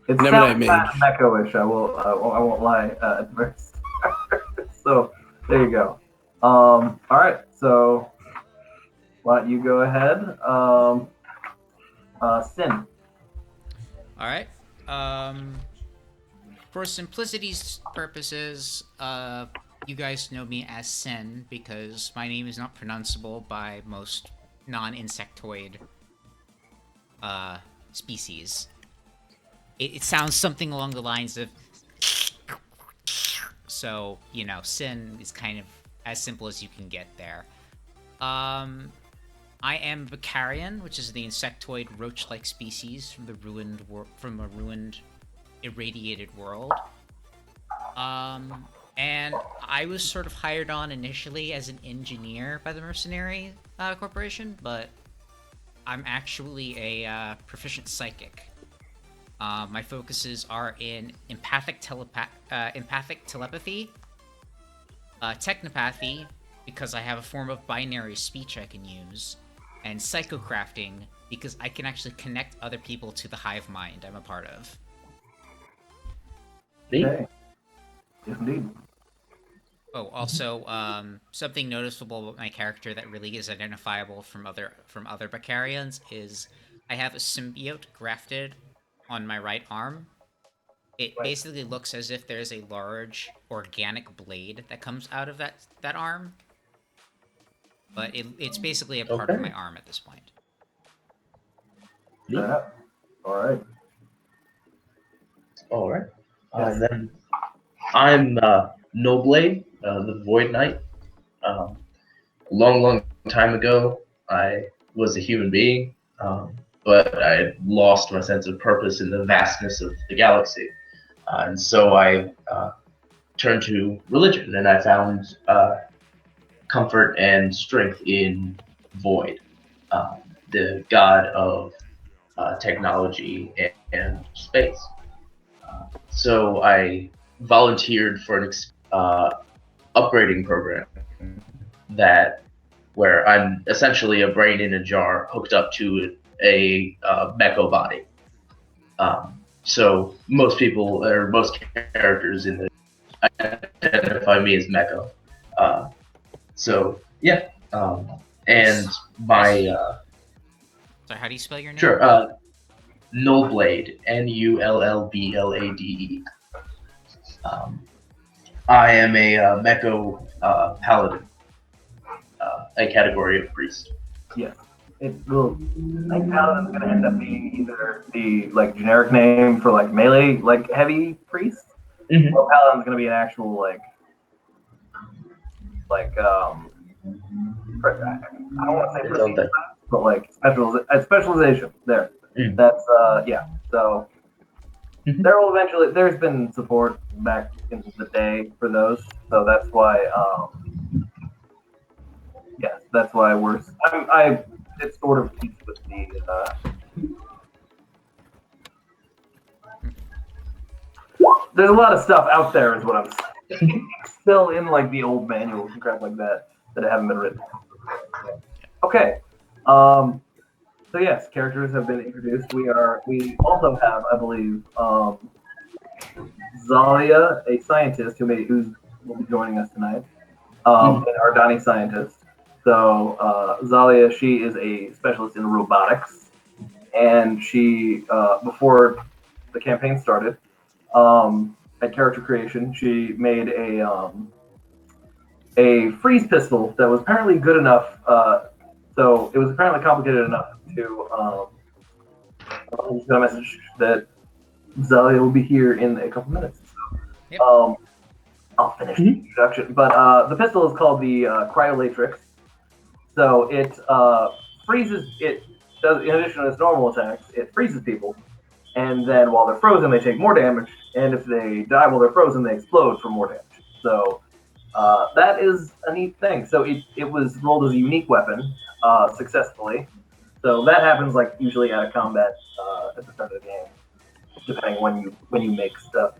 It Nemminite sounds mage. kind of Mekko-ish. I won't lie. At first. So there you go. All right. So why don't you go ahead? Syn. Alright. For simplicity's purposes, you guys know me as Syn because my name is not pronounceable by most non-insectoid species. It sounds something along the lines of so, you know, Syn is kind of as simple as you can get there. I am Byakkarian, which is the insectoid roach-like species from a ruined, irradiated world. And I was sort of hired on initially as an engineer by the mercenary corporation, but I'm actually a proficient psychic. My focuses are in empathic telepathy, technopathy, because I have a form of binary speech I can use, and psychocrafting, because I can actually connect other people to the hive mind I'm a part of. Neat. Okay. Yes, indeed. Oh, also, something noticeable about my character that really is identifiable from other Byakkarians is I have a symbiote grafted on my right arm. It basically looks as if there's a large organic blade that comes out of that arm. But it's basically a part of Okay. my arm at this point. Neat. Yeah. All right. All right. Yes. Then I'm Nullblade, the Void Knight. A long time ago, I was a human being, but I lost my sense of purpose in the vastness of the galaxy. And so I turned to religion, and I found comfort and strength in Void, the god of technology and space. So I volunteered for an upgrading program where I'm essentially a brain in a jar hooked up to a Mekko body. So most people or most characters in the identify me as Mekko. So yeah, and my So how do you spell your name? sure Nullblade, Nullblade. I am a Mekko paladin, a category of priest. Yes. It will. I think Paladin's going to end up being either the like generic name for like melee like heavy priest, Mhm. or Paladin's going to be an actual like I don't want to say Its own prestige, thing. but like specialization. There. Mm. That's yeah. So Mhm. there will eventually. There's been support back in the day for those, so that's why. Yes, that's why it sort of keeps with the. There's a lot of stuff out there, is what I'm saying. Still in like the old manuals and crap like that haven't been written. Okay. So yes, characters have been introduced. We also have, I believe, Zalia, a scientist who's will be joining us tonight. An Ardani scientist. So Zalia, she is a specialist in robotics, and she before the campaign started, at character creation, she made a freeze pistol that was apparently good enough. So it was apparently complicated enough to. I just got a message that Zalia will be here in a couple minutes. So, Yep. I'll finish the introduction. But the pistol is called the Cryolatrix. So it freezes. It does, in addition to its normal attacks, it freezes people, and then while they're frozen, they take more damage. And if they die while they're frozen, they explode for more damage. So that is a neat thing. So it was rolled as a unique weapon successfully. So that happens like usually at a combat at the start of the game, depending when you make stuff.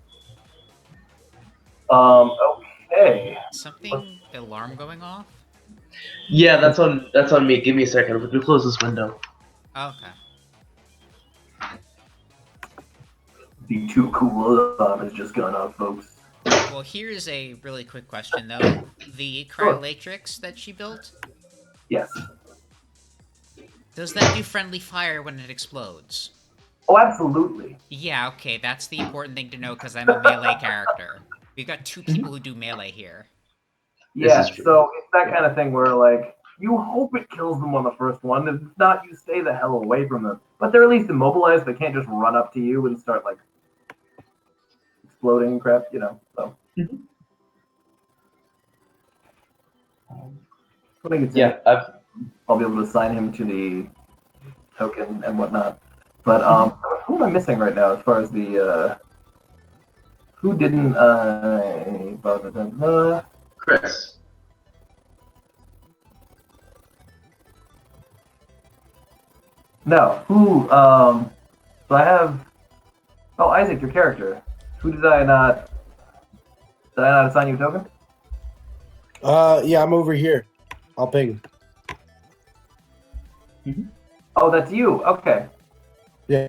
Okay. Something alarm going off? Yeah, that's on me. Give me a second. We're gonna close this window. Okay. The too cool alarm has just gone off, folks. Well, here's a really quick question though. The Cryolatrix that she built, Yes. does that do friendly fire when it explodes? Oh, absolutely. Yeah, okay, that's the important thing to know because I'm a melee character. We've got two people who do melee here. Yeah, This is true. so it's that kind of thing where, like, you hope it kills them on the first one. If not, you stay the hell away from them. But they're at least immobilized. They can't just run up to you and start, like, exploding crap, you know. So. When I get to Yeah, I'll be able to assign him to the token and whatnot. But who am I missing right now as far as the who didn't Chris. no, who so I have Isaac, your character. Who did I not assign you a token? Yeah, I'm over here. I'll ping. Oh, that's you. Okay. Yeah.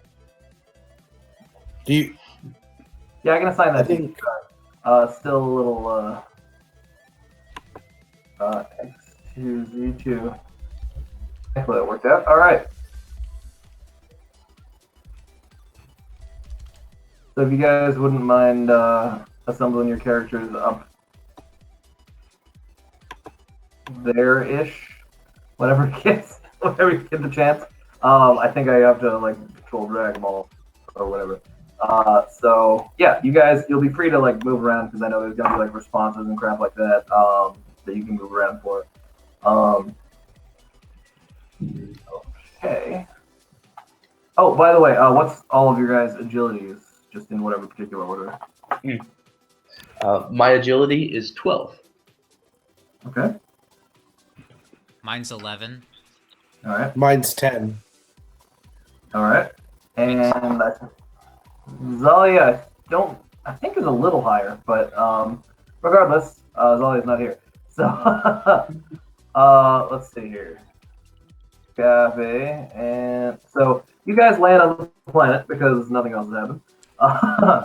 Do you? Yeah, I can assign that. I think. Still a little X2Z2. Thankfully that worked out. All right. So if you guys wouldn't mind assembling your characters up there-ish, whenever you get the chance. I think I have to like control drag them all or whatever. So yeah, you'll be free to like move around because I know there's gonna be like responses and crap like that that you can move around for. Okay. Oh, by the way, what's all of your guys' agilities, just in whatever particular order? My agility is 12. Okay. Mine's 11. All right. Mine's 10. All right. And Zalia, I think is a little higher, but regardless, Zalia's not here. So let's see here. Cafe, and so you guys land on the planet because nothing else has happened.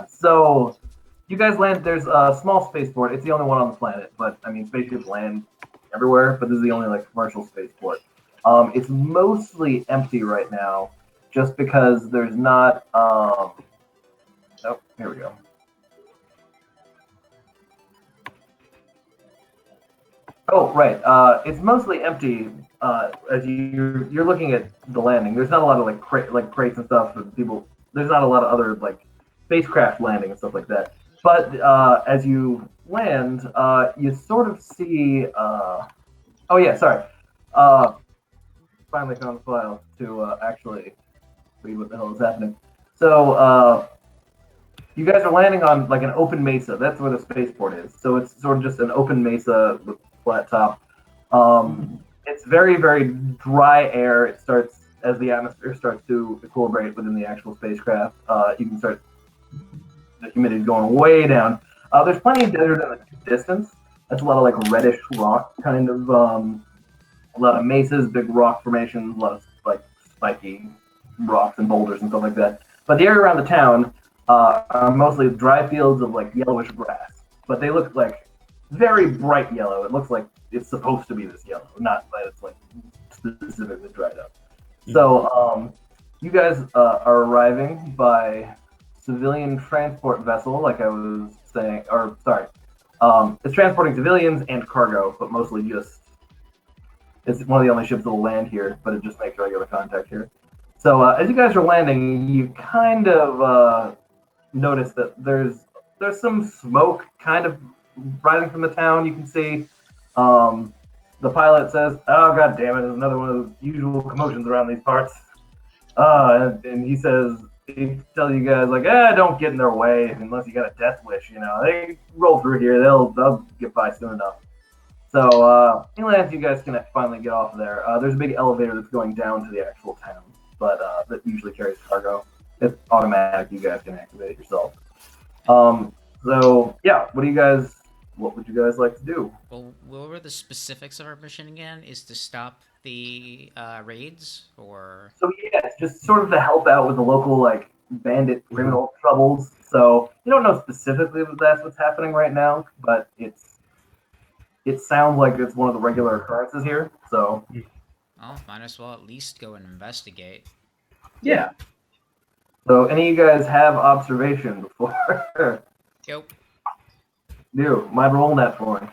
So you guys land. There's a small spaceport. It's the only one on the planet, but I mean spaceships land everywhere, but this is the only like commercial spaceport. It's mostly empty right now, just because there's not. Oh, here we go. Oh, right. It's mostly empty. As you're looking at the landing, there's not a lot of like crates and stuff for people. There's not a lot of other like spacecraft landing and stuff like that. But as you land, you sort of see. Oh yeah, sorry. Finally found the file to actually read what the hell is happening. So you guys are landing on like an open mesa. That's where the spaceport is. So it's sort of just an open mesa with flat top. It's very, very dry air. It starts as the atmosphere starts to equilibrate within the actual spacecraft. You can start the humidity going way down. There's plenty of desert in the distance. That's a lot of like reddish rock, kind of a lot of mesas, big rock formations, a lot of like spiky rocks and boulders and stuff like that. But the area around the town are mostly dry fields of like yellowish grass. But they look like very bright yellow. It looks like it's supposed to be this yellow, not that it's like specifically dried up. So you guys are arriving by civilian transport vessel, like I was saying, or sorry, it's transporting civilians and cargo, but mostly just it's one of the only ships that will land here, but it just makes regular contact here. So as you guys are landing, you kind of notice that there's some smoke kind of rising from the town. You can see the pilot says, "Oh god damn it! There's another one of those usual commotions around these parts." And he says, he tells you guys like, don't get in their way unless you got a death wish. You know, they roll through here. They'll get by soon enough. So he lands. You guys can finally get off of there. There's a big elevator that's going down to the actual town, but that usually carries cargo. It's automatic. You guys can activate it yourself. So yeah, what would you guys like to do? Well, what were the specifics of our mission again? Is to stop the raids, or? So yeah, it's just sort of to help out with the local like bandit criminal troubles. So you don't know specifically that that's what's happening right now, but it sounds like it's one of the regular occurrences here. So Oh, might as well at least go and investigate. yeah. So any of you guys have observation before? Yep. Do mind rolling that for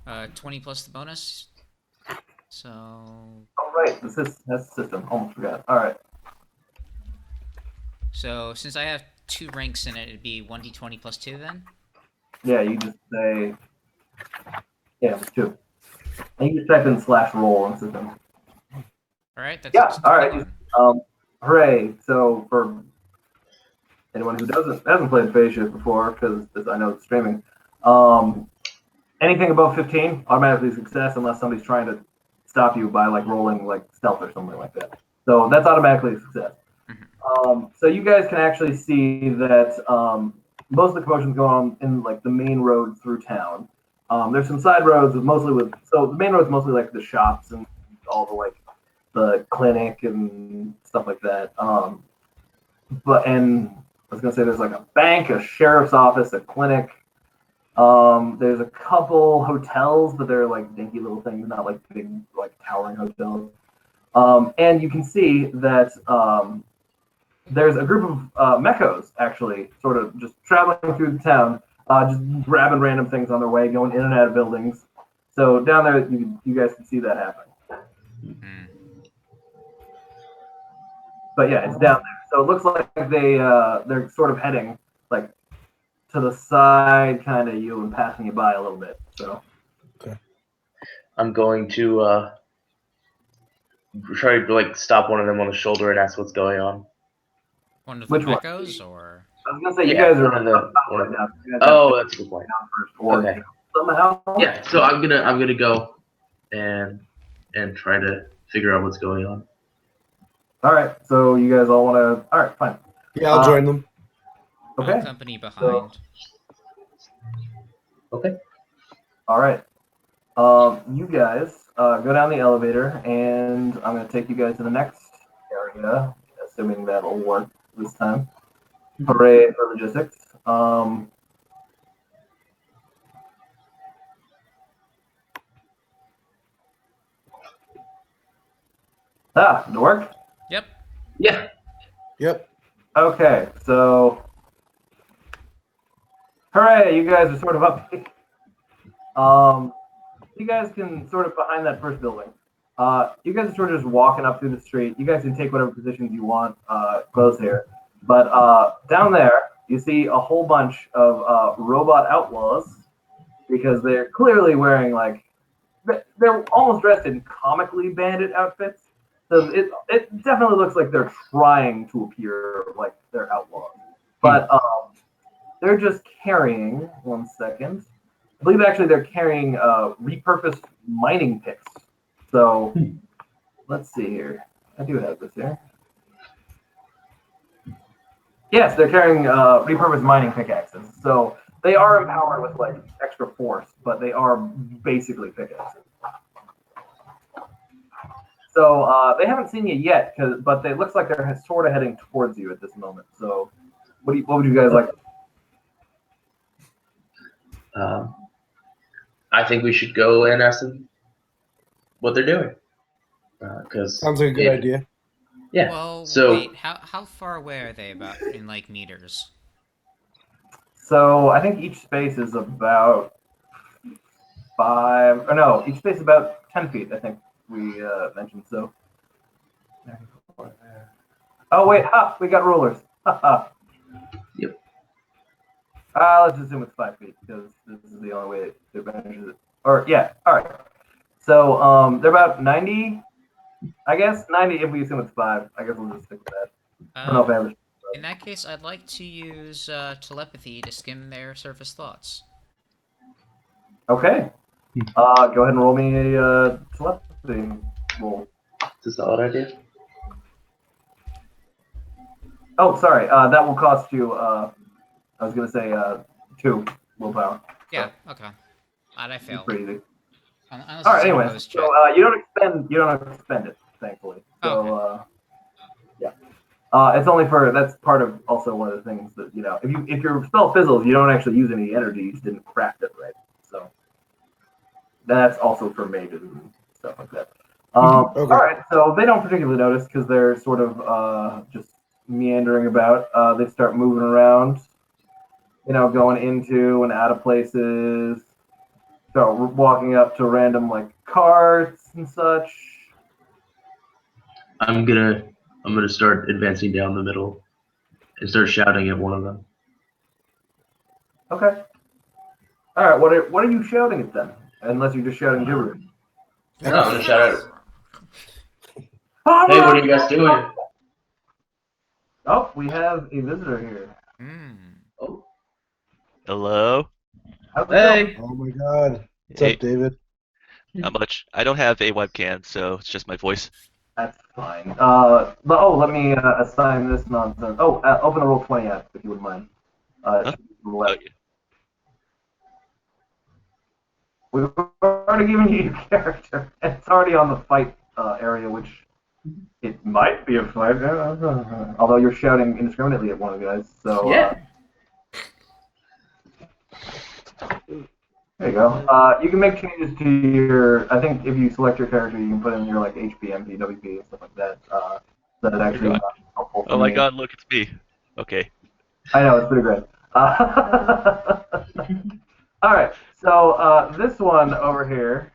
me. 20 plus the bonus. So Oh right, that's the system. Almost forgot. All right. So since I have 2 ranks in it, it'd be 1d20 plus 2 then? Yeah, you just say it's 2. And you just type in /roll in the system. Alright, that's Yeah, all right. 21. Hooray! So for anyone who hasn't played Phase Shift before, because I know it's streaming, anything above 15 automatically success unless somebody's trying to stop you by like rolling like stealth or something like that. So that's automatically a success. So you guys can actually see that most of the commotion's going on in like the main road through town. There's some side roads so the main road's mostly like the shops and all the like the clinic and stuff like that. And I was gonna say there's like a bank, a sheriff's office, a clinic. There's a couple hotels, but they're like dinky little things, not like big like towering hotels. And you can see that there's a group of Mekkos actually sort of just traveling through the town, just grabbing random things on their way, going in and out of buildings. So down there, you guys can see that happening. But yeah, it's down there. So it looks like they're sort of heading like to the side, kind of you, and passing you by a little bit. So okay, I'm going to try to like stop one of them on the shoulder and ask what's going on. One of the Mekkos, or? I was gonna say you guys are one of the. right now. Oh, that's a good point. Okay. Somehow. Yeah, so I'm gonna go and try to figure out what's going on. All right, so you guys all want to? All right, fine. Yeah, I'll join them. Okay. No company behind. Okay. All right. You guys go down the elevator, and I'm going to take you guys to the next area, assuming that'll work this time. Hooray for logistics. Did it work? Yep. Yeah. Yep. Okay, so hooray, you guys are sort of up. You guys can sort of behind that first building. You guys are sort of just walking up through the street. You guys can take whatever positions you want close here. But down there, you see a whole bunch of robot outlaws because they're clearly wearing like they're almost dressed in comically bandit outfits. So it definitely looks like they're trying to appear like they're outlaws. But they're just carrying, one second. I believe actually they're carrying repurposed mining picks. So let's see here. I do have this here. Yes, they're carrying repurposed mining pickaxes. So they are empowered with like extra force, but they are basically pickaxes. So they haven't seen you yet, but it looks like they're sort of heading towards you at this moment. So what would you guys like? Um, I think we should go and ask them what they're doing. Because Sounds like a good idea. Yeah. Well, So wait, how far away are they about in like meters? So I think each space is about 5. Or no, each space is about 10 feet. I think we mentioned so. Oh wait, we got rulers. Yep. Let's assume it's 5 feet because this is the only way it measures it. Or yeah, all right. So they're about 90, I guess. 90 if we assume it's 5. I guess we'll just stick with that. I don't know if I ever. In that case, I'd like to use telepathy to skim their surface thoughts. Okay. Go ahead and roll me a telepathy roll. is that what I did? Oh, sorry. That will cost you. I was gonna say 2 willpower. Yeah. Okay. I It's failed. pretty easy. Unless All right. it's an Anyway, opposed so check. you don't expend it, thankfully. So Okay. yeah. It's only for that's part of also one of the things that if your spell fizzles, you don't actually use any energy. You just didn't craft it right. So that's also for mages and stuff like that. Okay. All right. So they don't particularly notice because they're sort of just meandering about. They start moving around. Going into and out of places. Start walking up to random like carts and such. I'm gonna start advancing down the middle and start shouting at one of them. Okay. All right. What are you shouting at them? Unless you're just shouting gibberish. No, I'm gonna shout out. Hey, what are you guys doing? Oh, we have a visitor here. Oh, Hello? How's it going? hey. Oh my god. What's Hey, up, David? not much. I don't have a webcam, so it's just my voice. That's fine. Let me assign this nonsense. Oh, open the Roll20 app if you wouldn't mind. Huh? Oh, yeah. We've already given you your character. It's already on the fight area, which it might be a fight. Although you're shouting indiscriminately at one of the guys. So Yeah. there you go. You can make changes to your. I think if you select your character, you can put in your like HP, MP, WP, and stuff like that. That is actually God. helpful for Oh my me. god, look, it's me. Okay. I know, it's pretty great. All right, so this one over here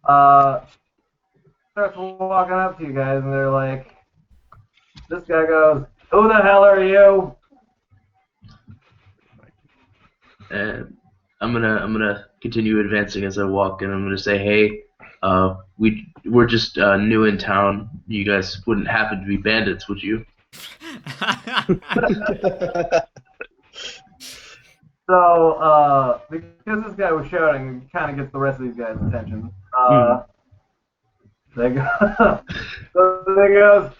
starts walking up to you guys, and they're like, this guy goes, "Who the hell are you?" And I'm gonna continue advancing as I walk, and I'm gonna say, hey, we're just new in town. You guys wouldn't happen to be bandits, would you? So, because this guy was shouting, it kind of gets the rest of these guys' attention. They go, so they goes,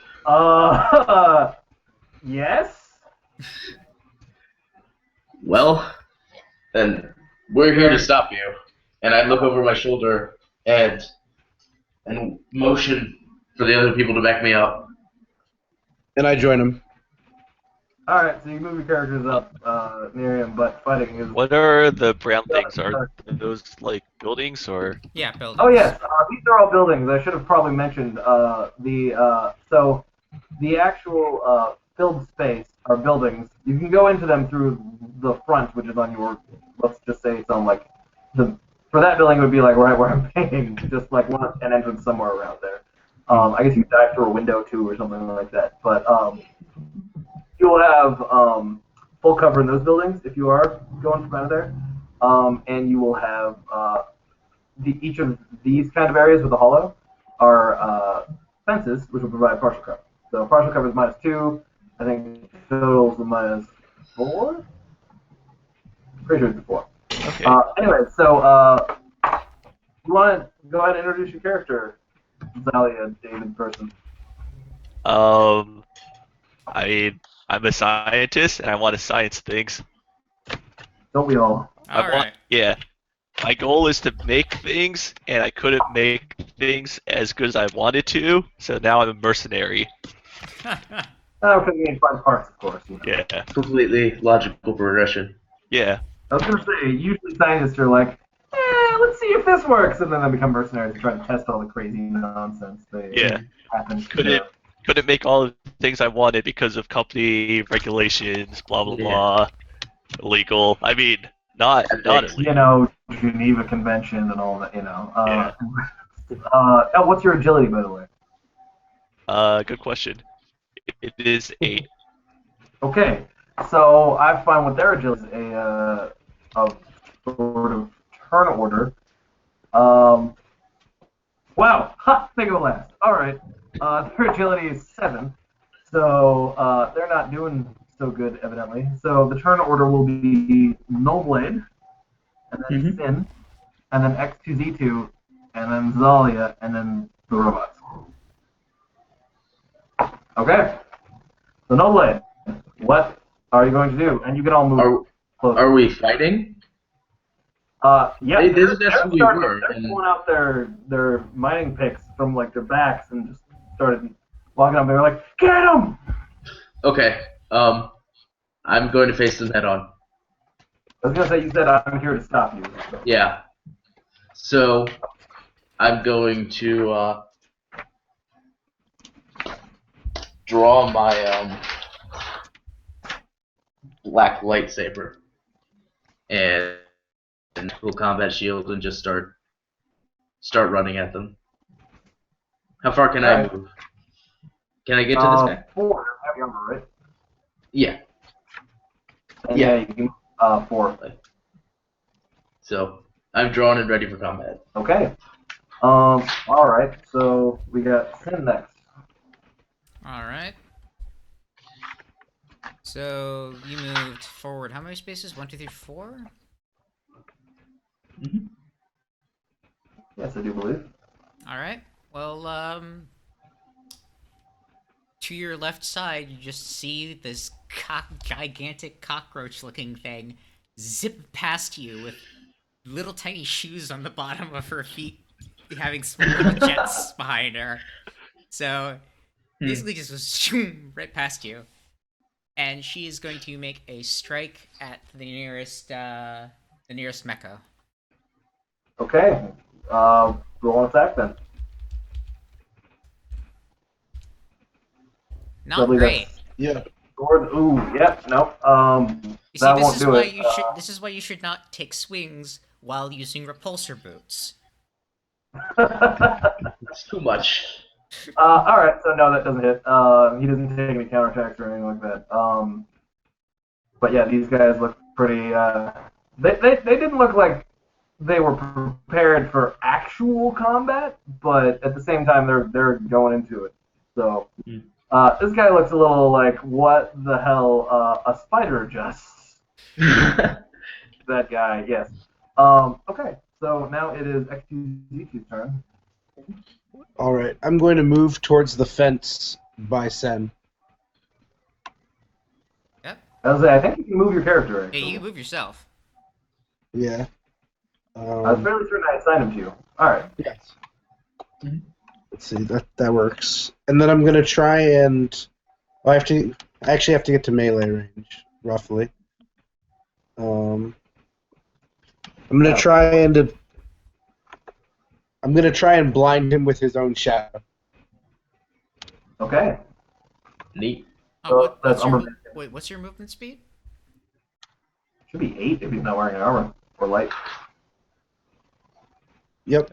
yes? Well, then we're here to stop you. And I look over my shoulder and motion for the other people to back me up. And I join him. Alright, so you move your characters up near him, but fighting is... What are the brown things? Are those like buildings or? Yeah, buildings. Oh yes, these are all buildings. I should have probably mentioned so the actual filled space are buildings. You can go into them through the front, which is on your, let's just say it's on like, for that building it would be like right where I'm paying, just like an entrance somewhere around there. I guess you could dive through a window too or something like that, but you'll have full cover in those buildings if you are going from out of there, and you will have each of these kind of areas with a hollow are fences, which will provide partial cover. So partial cover is -2. I think total is -4. Pretty sure it's 4. Okay. Anyway, so you want to go ahead and introduce your character, Zalia, David person. I mean, I'm a scientist and I want to science things. Don't we all? Alright. Yeah. My goal is to make things, and I couldn't make things as good as I wanted to, so now I'm a mercenary. Because you need to find parts, of course. Yeah. Completely logical progression. Yeah. I was gonna say, usually scientists are like, let's see if this works, and then they become mercenaries and try to test all the crazy nonsense they happen to Couldn't know. couldn't make all the things I wanted because of company regulations, blah blah Yeah. blah, illegal. I mean, not Ethics. illegal. Geneva Convention and all that, Yeah. What's your agility, by the way? Good question. It is 8. Okay, so I find with their agility a sort of turn order. Wow, think of the last. All right, their agility is 7, so they're not doing so good, evidently. So the turn order will be Nullblade, and then Syn, and then X2Z2, and then Zalia, and then the robots. Okay, so Nullblade, what are you going to do? And you can all move closer. Are we fighting? Yeah, That's who we were. They're pulling out their mining picks from like their backs and just started walking up. They were like, "Get him!" Okay. I'm going to face them head on. I was gonna say you said I'm here to stop you. So. Yeah. So I'm going to draw my black lightsaber and full combat shield and just start running at them. How far can I move? Can I get to this guy? 4. Have your armor, right? Yeah. And Yeah. you can 4. So I'm drawn and ready for combat. Okay. All right. So we got Syn next. All right. So you moved forward. How many spaces? 1, 2, 3, 4. Mm-hmm. Yes, I do believe. All right. Well, to your left side, you just see this gigantic cockroach-looking thing zip past you with little tiny shoes on the bottom of her feet, having small little jets behind her. So basically, just goes shoom, right past you, and she is going to make a strike at the nearest Mekko. Okay. Roll an attack then. Not Lovely, great. Yeah. Ooh, yep, nope. You see, That this won't is do why it. you should. This is why you should not take swings while using repulsor boots. It's too much. Alright, so no, that doesn't hit. He doesn't take any counterattacks or anything like that. But yeah, these guys look pretty, they didn't look like they were prepared for actual combat, but at the same time, they're going into it. So, this guy looks a little like, what the hell, a spider adjusts. That guy, yes. Okay, so now it is X2Z2's turn. All right. I'm going to move towards the fence by Sen. Yep. I think you can move your character, Yeah, actually. you move yourself. Yeah. I was fairly certain I assigned him to you. Alright. Yes. Let's see. That works. And then I'm gonna try and I actually have to get to melee range, roughly. I'm gonna try and blind him with his own shadow. Okay. Neat. Oh, that's armor. what's your movement speed? Should be 8 if he's not wearing an armor. Or light. Yep.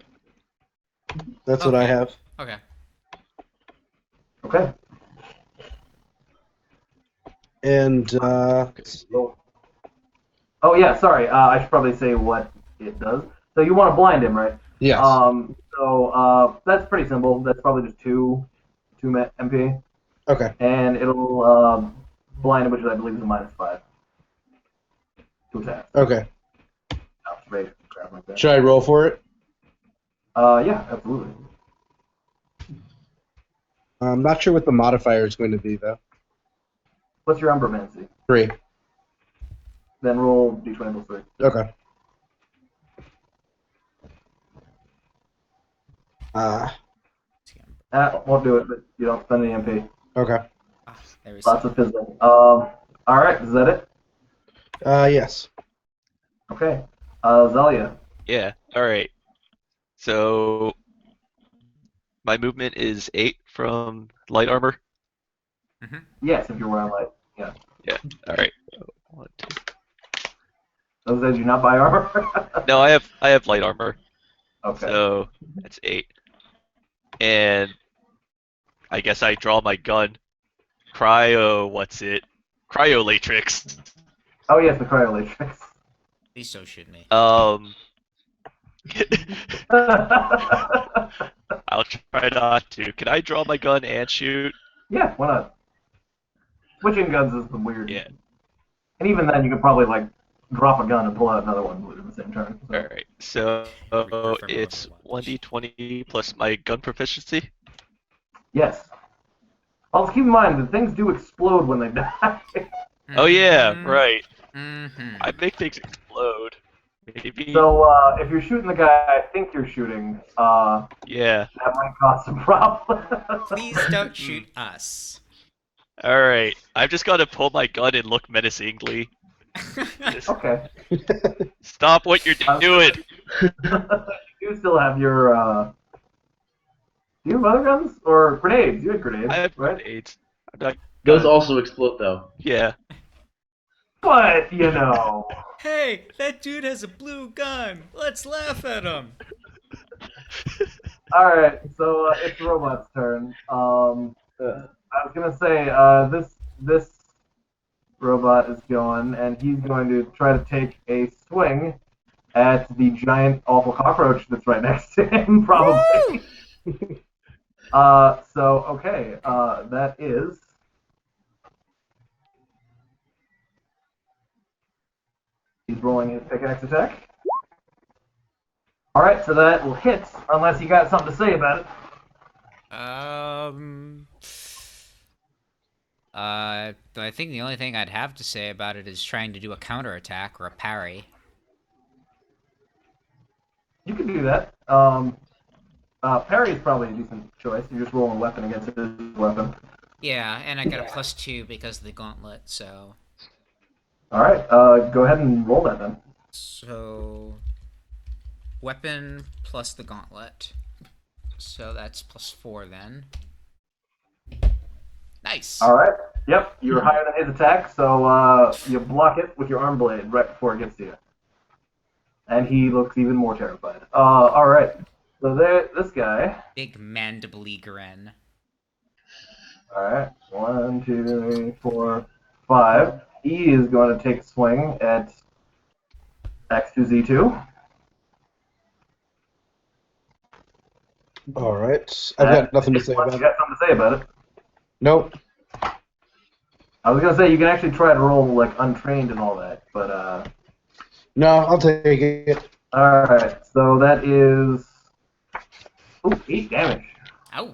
That's what I have. Okay. Okay. And Oh yeah, sorry. I should probably say what it does. So you want to blind him, right? yes. So that's pretty simple. That's probably just 2 MP, Okay. and it'll blind him, which I believe is a -5 to attack. Okay. Outrage, crap like that. Should I roll for it? Yeah, absolutely. I'm not sure what the modifier is going to be though. What's your umbermancy? 3. Then roll d20 plus 3. Okay. Won't do it, but you don't spend any MP. Okay. There we Lots go. of fizzling. Alright, is that it? Yes. Okay. Zalia. Yeah. All right. So my movement is 8 from light armor. Yes, if you're wearing light. Yeah. Yeah. All right. 1, 2. Those days you not buy armor? No, I have light armor. Okay. So that's 8. And I guess I draw my gun. What's it? Cryolatrix. Oh yes, the cryolatrix. Please don't shoot me. I'll try not to. Can I draw my gun and shoot? Yeah, why not? Switching guns is the weird. Yeah. And even then, you could probably like drop a gun and pull out another one at the same turn. So. Alright, so it's 1d20 plus my gun proficiency? Yes. Also, keep in mind that things do explode when they die. Oh yeah, right. Mm-hmm. I make things explode. Maybe. So, if you're shooting the guy I think you're shooting, yeah. that might cause some problems. Please don't shoot us. Alright, I've just got to pull my gun and look menacingly. Okay. Stop what you're doing! You do still have your, do you have other guns? Or grenades? You had grenades, I have right? grenades. I'm not Those gonna- also explode though. Yeah. But, you know... Hey, that dude has a blue gun. Let's laugh at him. Alright, so it's the robot's turn. I was gonna say, this robot is going, and he's going to try to take a swing at the giant awful cockroach that's right next to him, probably. Okay, that is... He's rolling his pickaxe attack. Alright, so that will hit, unless you got something to say about it. I think the only thing I'd have to say about it is trying to do a counterattack or a parry. You can do that. Parry is probably a decent choice. You're just rolling a weapon against his weapon. Yeah, and I got a +2 because of the gauntlet, so... Alright, go ahead and roll that then. So... Weapon plus the gauntlet. So that's +4 then. Nice! Alright, yep, you're higher than his attack, so you block it with your arm blade right before it gets to you. And he looks even more terrified. Alright, so this guy... Big mandible grin. Alright, 1, 2, 3, 4, 5. He is going to take a swing at X2Z2. All right. I've got nothing to say about You it. got something to say about it. Nope. I was going to say, you can actually try to roll, like, untrained and all that, but, No, I'll take it. Alright, so that is... Ooh, 8 damage. Ow!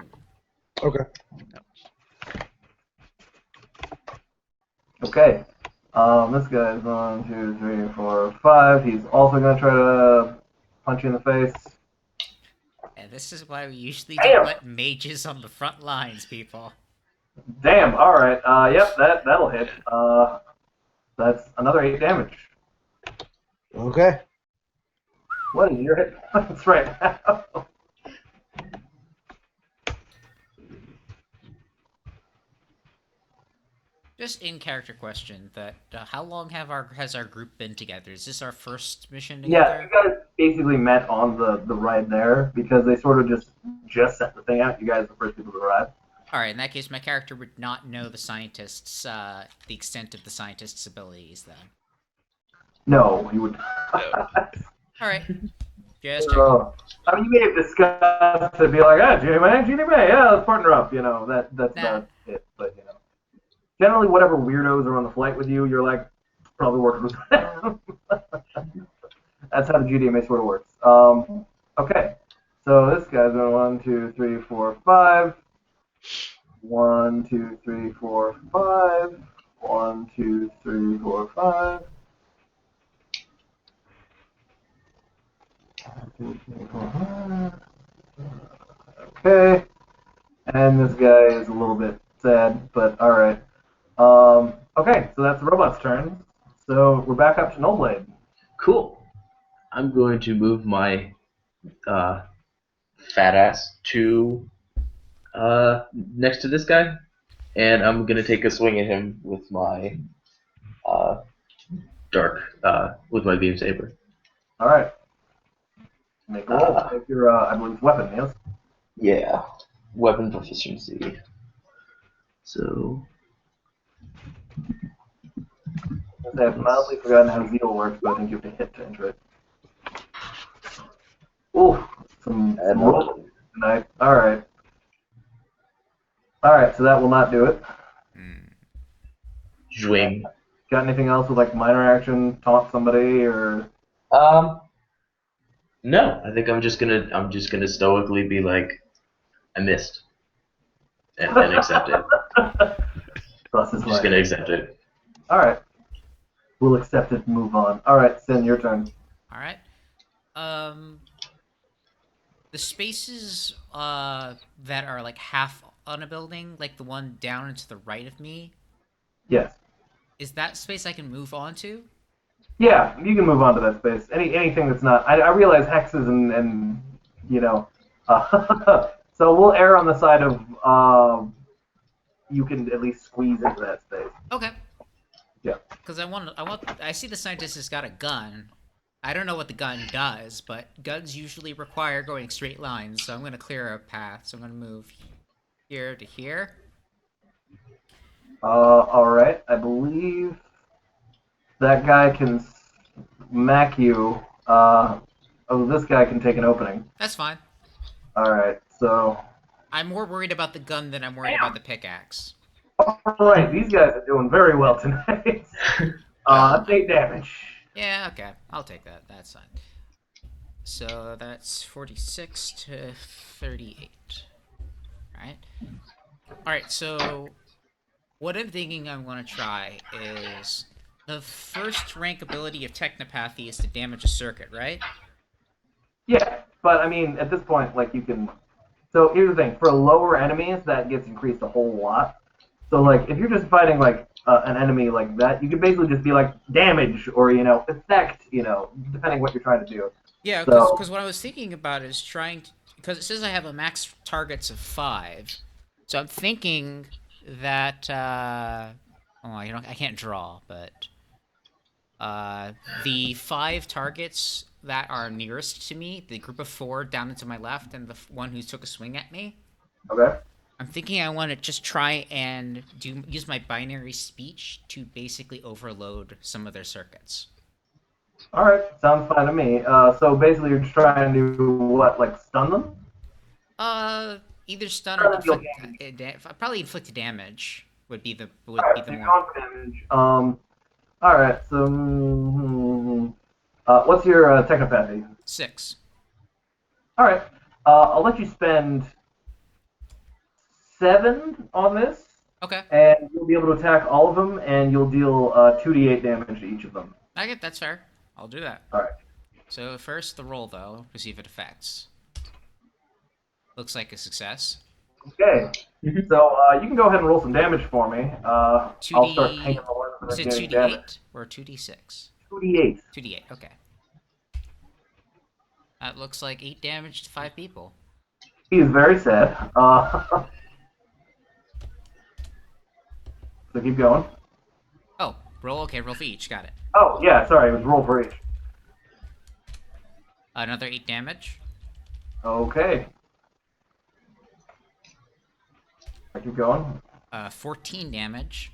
Okay. Okay. This guy's 1, 2, 3, 4, 5. He's also going to try to punch you in the face. And this is why we usually Damn. don't let mages on the front lines, people. Damn, alright. Yep, that'll hit. That's another 8 damage. Okay. What is your hit points right now? Just in character question: that how long has our group been together? Is this our first mission Yeah, together? you guys basically met on the ride there because they sort of just set the thing out. You guys are the first people to arrive. All right. In that case, my character would not know the scientists, the extent of the scientists' abilities. Then. No, you would. No. All right. Just I mean, you may have discussed it, be like, ah, Genie May, yeah, let's partner up. You know, that's about it. But you know, generally, whatever weirdos are on the flight with you, you're like probably working with them. That's how the GDMA sort of works. Okay, so this guy's going 1, 2, 3, 4, 5. 1, 2, 3, 4, 5. 1, 2, 3, 4, 5. 1, 2, 3, 4, 5. Okay, and this guy is a little bit sad, but all right. Okay, so that's the robot's turn. So we're back up to Nullblade. Cool. I'm going to move my fat ass to next to this guy, and I'm gonna take a swing at him with my uh, with my beam saber. All right. Make a roll. Uh, Take your, I believe, weapon, yes? Yeah, weapon proficiency. So I've mildly forgotten how zeal works, but I think you have to hit to enter it. Ooh, some roll tonight. All right. All right, so that will not do it. Zwing. Got anything else with like minor action, taunt somebody, or? No, I think I'm just gonna stoically be like, I missed, and accept it. Plus his Just life. gonna accept it. All right. We'll accept it and move on. All right, Syn, your turn. All right. The spaces that are like half on a building, like the one down and to the right of me, Yes. is that space I can move on to? Yeah, you can move on to that space. Anything that's not. I realize hexes and you know. So we'll err on the side of you can at least squeeze into that space. Okay. Yeah. Because I see the scientist has got a gun. I don't know what the gun does, but guns usually require going straight lines, so I'm going to clear a path. So I'm going to move here to here. All right. I believe that guy can smack you. This guy can take an opening. That's fine. All right. So. I'm more worried about the gun than I'm worried about the pickaxe. All right. These guys are doing very well tonight. 8 damage. Yeah, okay. I'll take that. That's fine. So that's 46 to 38. Right? Alright, so what I'm thinking I want to try is the first rank ability of Technopathy is to damage a circuit, right? Yeah, but I mean, at this point, like, you can... So here's the thing. For lower enemies, that gets increased a whole lot. So, like, if you're just fighting, like, an enemy like that, you could basically just be like, damage, or, effect, depending what you're trying to do. Yeah, because what I was thinking about is trying to... Because it says I have a max targets of 5. So I'm thinking that... I can't draw, but... the 5 targets that are nearest to me, the group of 4 down and to my left, and the one who took a swing at me. Okay. I'm thinking I want to just try and use my binary speech to basically overload some of their circuits. All right, sounds fine to me. So basically, you're just trying to do what, like stun them? Either stun or probably inflict damage would be the more. Damage. All right. So, what's your technopathy? 6. All right. I'll let you spend 7 on this. Okay. And you'll be able to attack all of them, and you'll deal 2d8 damage to each of them. Okay, that's fair. I'll do that. All right. So first the roll, though, to see if it affects. Looks like a success. Okay. So you can go ahead and roll some damage for me. I'll start hanging the one for Is it getting 2d8 damage. or 2d6? 2d8. 2d8, okay. That looks like 8 damage to 5 people. He is very sad. So keep going. Oh, roll for each, got it. Oh, yeah, sorry, it was roll for each. Another 8 damage. Okay. I keep going. 14 damage.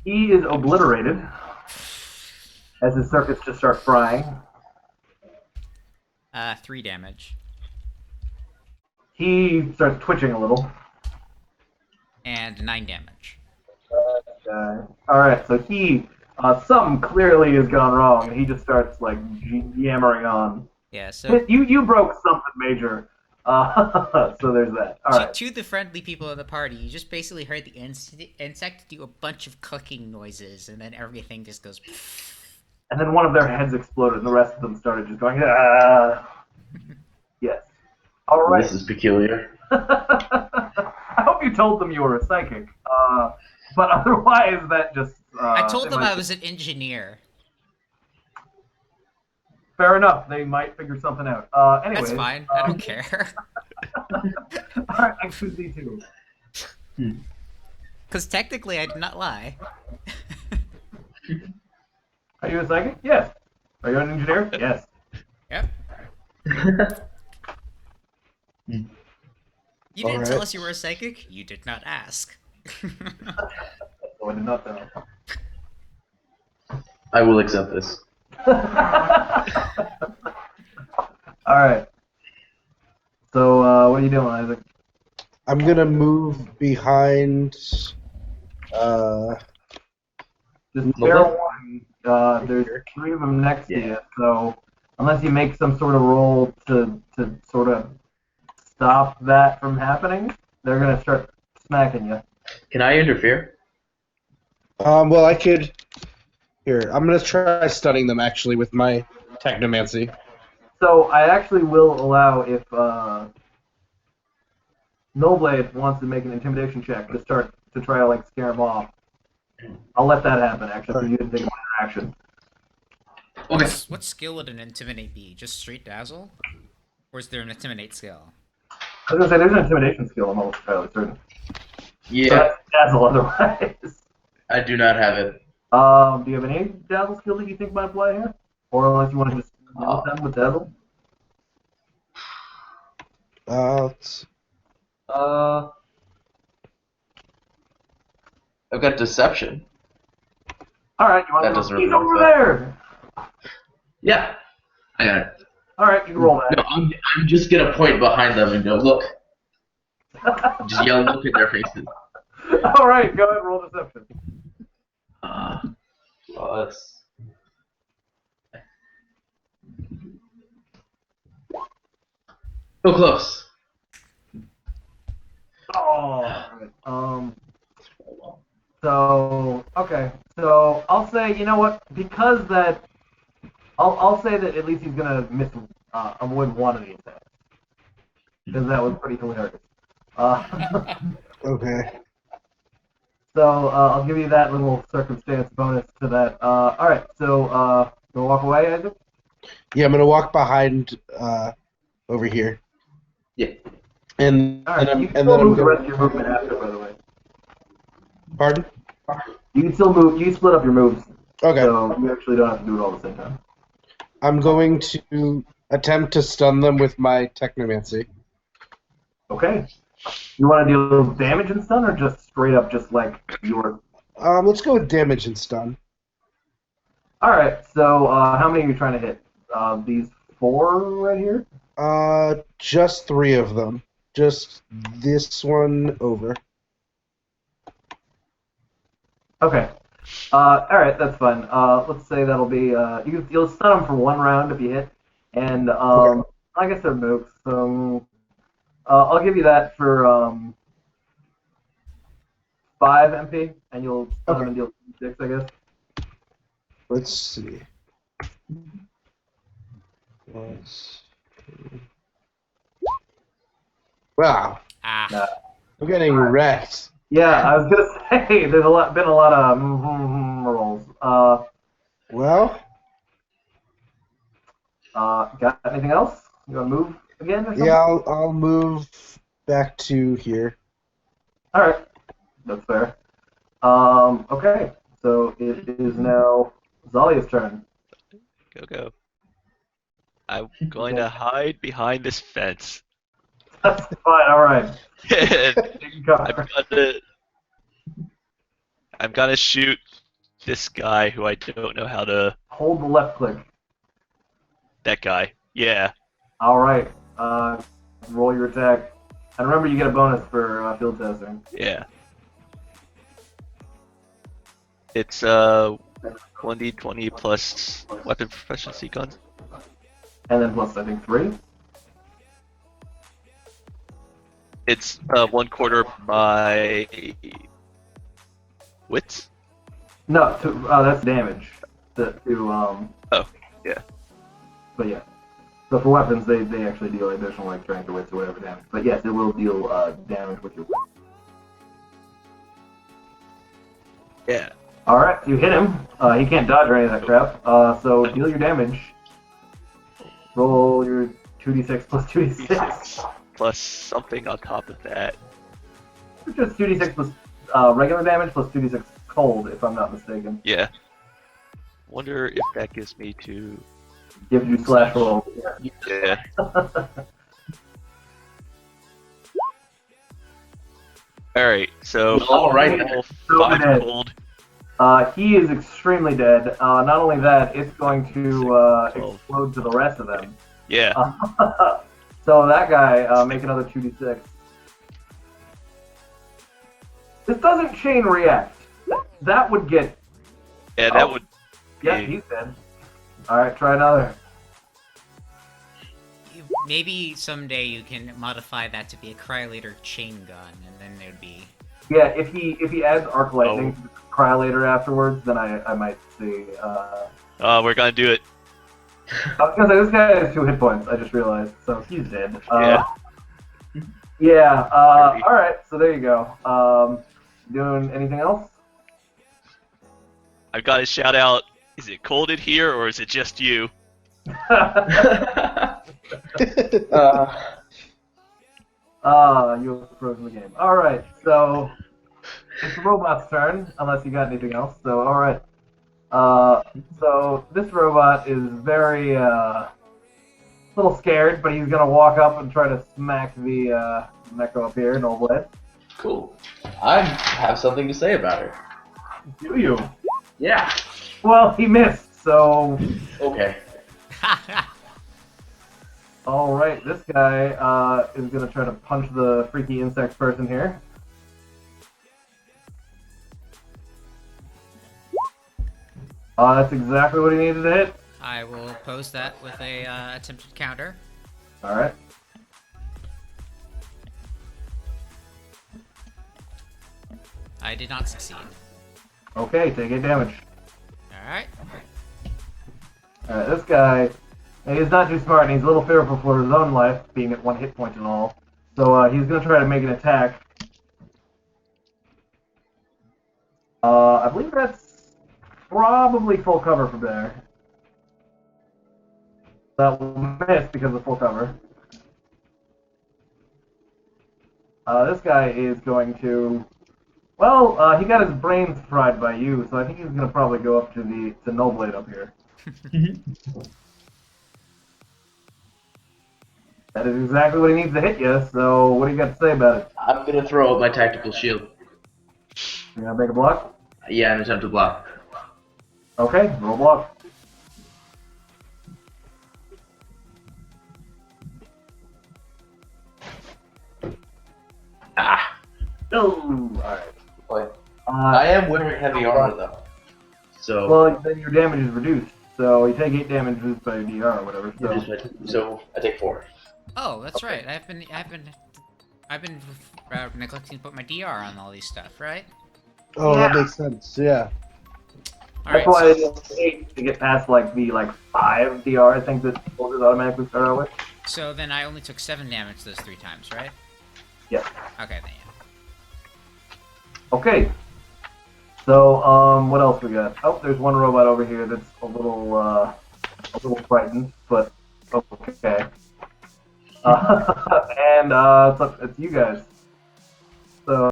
He is obliterated as his circuits just start frying. 3 damage. He starts twitching a little. And 9 damage. Alright, so he, something clearly has gone wrong, and he just starts, like, yammering on. Yeah, so... You broke something major. So there's that. Alright. To the friendly people in the party, you just basically heard the insect do a bunch of clicking noises, and then everything just goes... And then one of their heads exploded, and the rest of them started just going, ah. Yes. Alright. This is peculiar. I hope you told them you were a psychic. But otherwise, that just... I told them I was an engineer. fair enough. They might figure something out. Anyway. That's fine. I don't care. Alright, X2C2. Because technically, I did not lie. Are you a psychic? Yes. Are you an engineer? Yes. Yep. You didn't Alright. tell us you were a psychic? You did not ask. Oh, I did not know. I will accept this. Alright. So, what are you doing, Isaac? I'm gonna move behind. Just fair one. There's 3 of them next to you, so unless you make some sort of roll to sort of stop that from happening, they're gonna start smacking you. Can I interfere? Well, I could. Here, I'm gonna try stunning them actually with my technomancy. So I actually will allow if Nullblade wants to make an intimidation check to start to try to like scare him off. I'll let that happen actually, because you didn't think of my action. Okay. What skill would an intimidate be? Just straight dazzle? Or is there an intimidate skill? I was gonna say there's an intimidation skill, I'm almost entirely certain. Yeah, So that's dazzle otherwise. I do not have it. Do you have any dazzle skill that you think might apply here? Or unless you want to just deal with them with dazzle? Let's- I've got deception. Alright, you want That to doesn't he's really over work, there! Yeah, I got it. Alright, you can roll No, I'm just gonna point behind them and go, look. that. Just yell, look at their faces. Alright, go ahead and roll deception. Well, that's... So close. Oh, so, okay. So, I'll say, you know what? Because that... I'll say that at least he's going to miss avoid one of the attacks. Because that was pretty hilarious. Okay. So, I'll give you that little circumstance bonus to that. Alright, so, you'll walk away, Isaac? Yeah, I'm gonna walk behind over here. Yeah. And Alright, and, you I'm, can and still then I'm move the rest going. of your movement after, by the way. Pardon? You can still move, you split up your moves, Okay. so you actually don't have to do it all at the same time. I'm going to attempt to stun them with my technomancy. Okay. You want to deal damage and stun, or just straight up just like your... Let's go with damage and stun. Alright, so how many are you trying to hit? These 4 right here? Just 3 of them. Just this one over. Okay. Alright, that's fine. Let's say that'll be... you'll stun them for 1 round if you hit. And Okay. I guess they're mooks, so... I'll give you that for 5 MP, and you'll stun them and deal 6, I guess. Let's see. Let's see. Wow, Ah. I'm getting wrecked. Yeah, I was gonna say there's been a lot of rolls. Well, Got anything else? You want to move again or something? yeah, I'll move back to here. All right, that's fair. Okay, so it is now Zalia's turn. Go. I'm going to hide behind this fence. That's fine. All right. And Take cover. I'm gonna shoot this guy who I don't know how to. Hold the left click. That guy. Yeah. All right. Roll your attack, and remember you get a bonus for field testing. Yeah. It's 1d20 plus weapon proficiency guns. And then plus I think 3. It's 1/4 my wits. No, that's damage. To Oh, yeah. But yeah. So for weapons, they actually deal additional like strength or wits or whatever damage. But yes, it will deal damage with your. Yeah. All right, you hit him. He can't dodge or any of that crap. So deal your damage. Roll your 2d6 plus 2d6. D6 plus something on top of that. It's just 2d6 plus regular damage plus 2d6 cold, if I'm not mistaken. Yeah. Wonder if that gives me to. Gives you slash roll. Yeah. Alright, so All right. roll So 5 dead. cold. He is extremely dead. Not only that, it's going to explode to the rest of them. Yeah. So that guy, make another 2d6. This doesn't chain react. That would get... Yeah, that would. Yeah, be- he's dead. Alright, try another. Maybe someday you can modify that to be a cryolator chain gun, and then there'd be. Yeah, if he adds arc lightning to the cryolator afterwards, then I might see. We're gonna do it. I was gonna say this guy has 2 hit points. I just realized, so he's dead. Yeah. Yeah. All right. So there you go. Doing anything else? I've got to shout out. Is it cold in here or is it just you? You have frozen the game. All right. So it's the robot's turn, unless you got anything else. So all right. So this robot is very little scared, but he's gonna walk up and try to smack the Mekko up here, Nullblade. Cool. I have something to say about her. Do you? Yeah. Well, he missed. So Okay. all right, this guy is gonna try to punch the freaky insect person here. That's exactly what he needed to hit. I will oppose that with a attempted counter. All right. I did not succeed. Okay, take 8 damage. Alright. Alright, this guy, he's not too smart and he's a little fearful for his own life, being at 1 hit point and all. So he's going to try to make an attack. I believe that's probably full cover from there. That will miss because of full cover. This guy is going to... Well, he got his brains fried by you, so I think he's going to probably go up to Nullblade up here. That is exactly what he needs to hit you, so what do you got to say about it? I'm gonna throw up my tactical shield. You gonna make a block? Yeah, and attempt to block. Okay, roll block. Ah. Oh, alright. Boy. I am wearing heavy armor though. So. Well, then your damage is reduced, so you take 8 damage reduced by your DR or whatever. So I take 4. Oh, that's right. I've been neglecting to put my DR on all these stuff, right? Oh, Yeah. that makes sense. Yeah. That's why it's 8 to get past the 5 DR I think that soldiers automatically start out with. So then I only took 7 damage those 3 times, right? Yeah. Okay, then yeah. Okay. So, what else we got? Oh, there's one robot over here that's a little frightened, but okay. And it's you guys. So.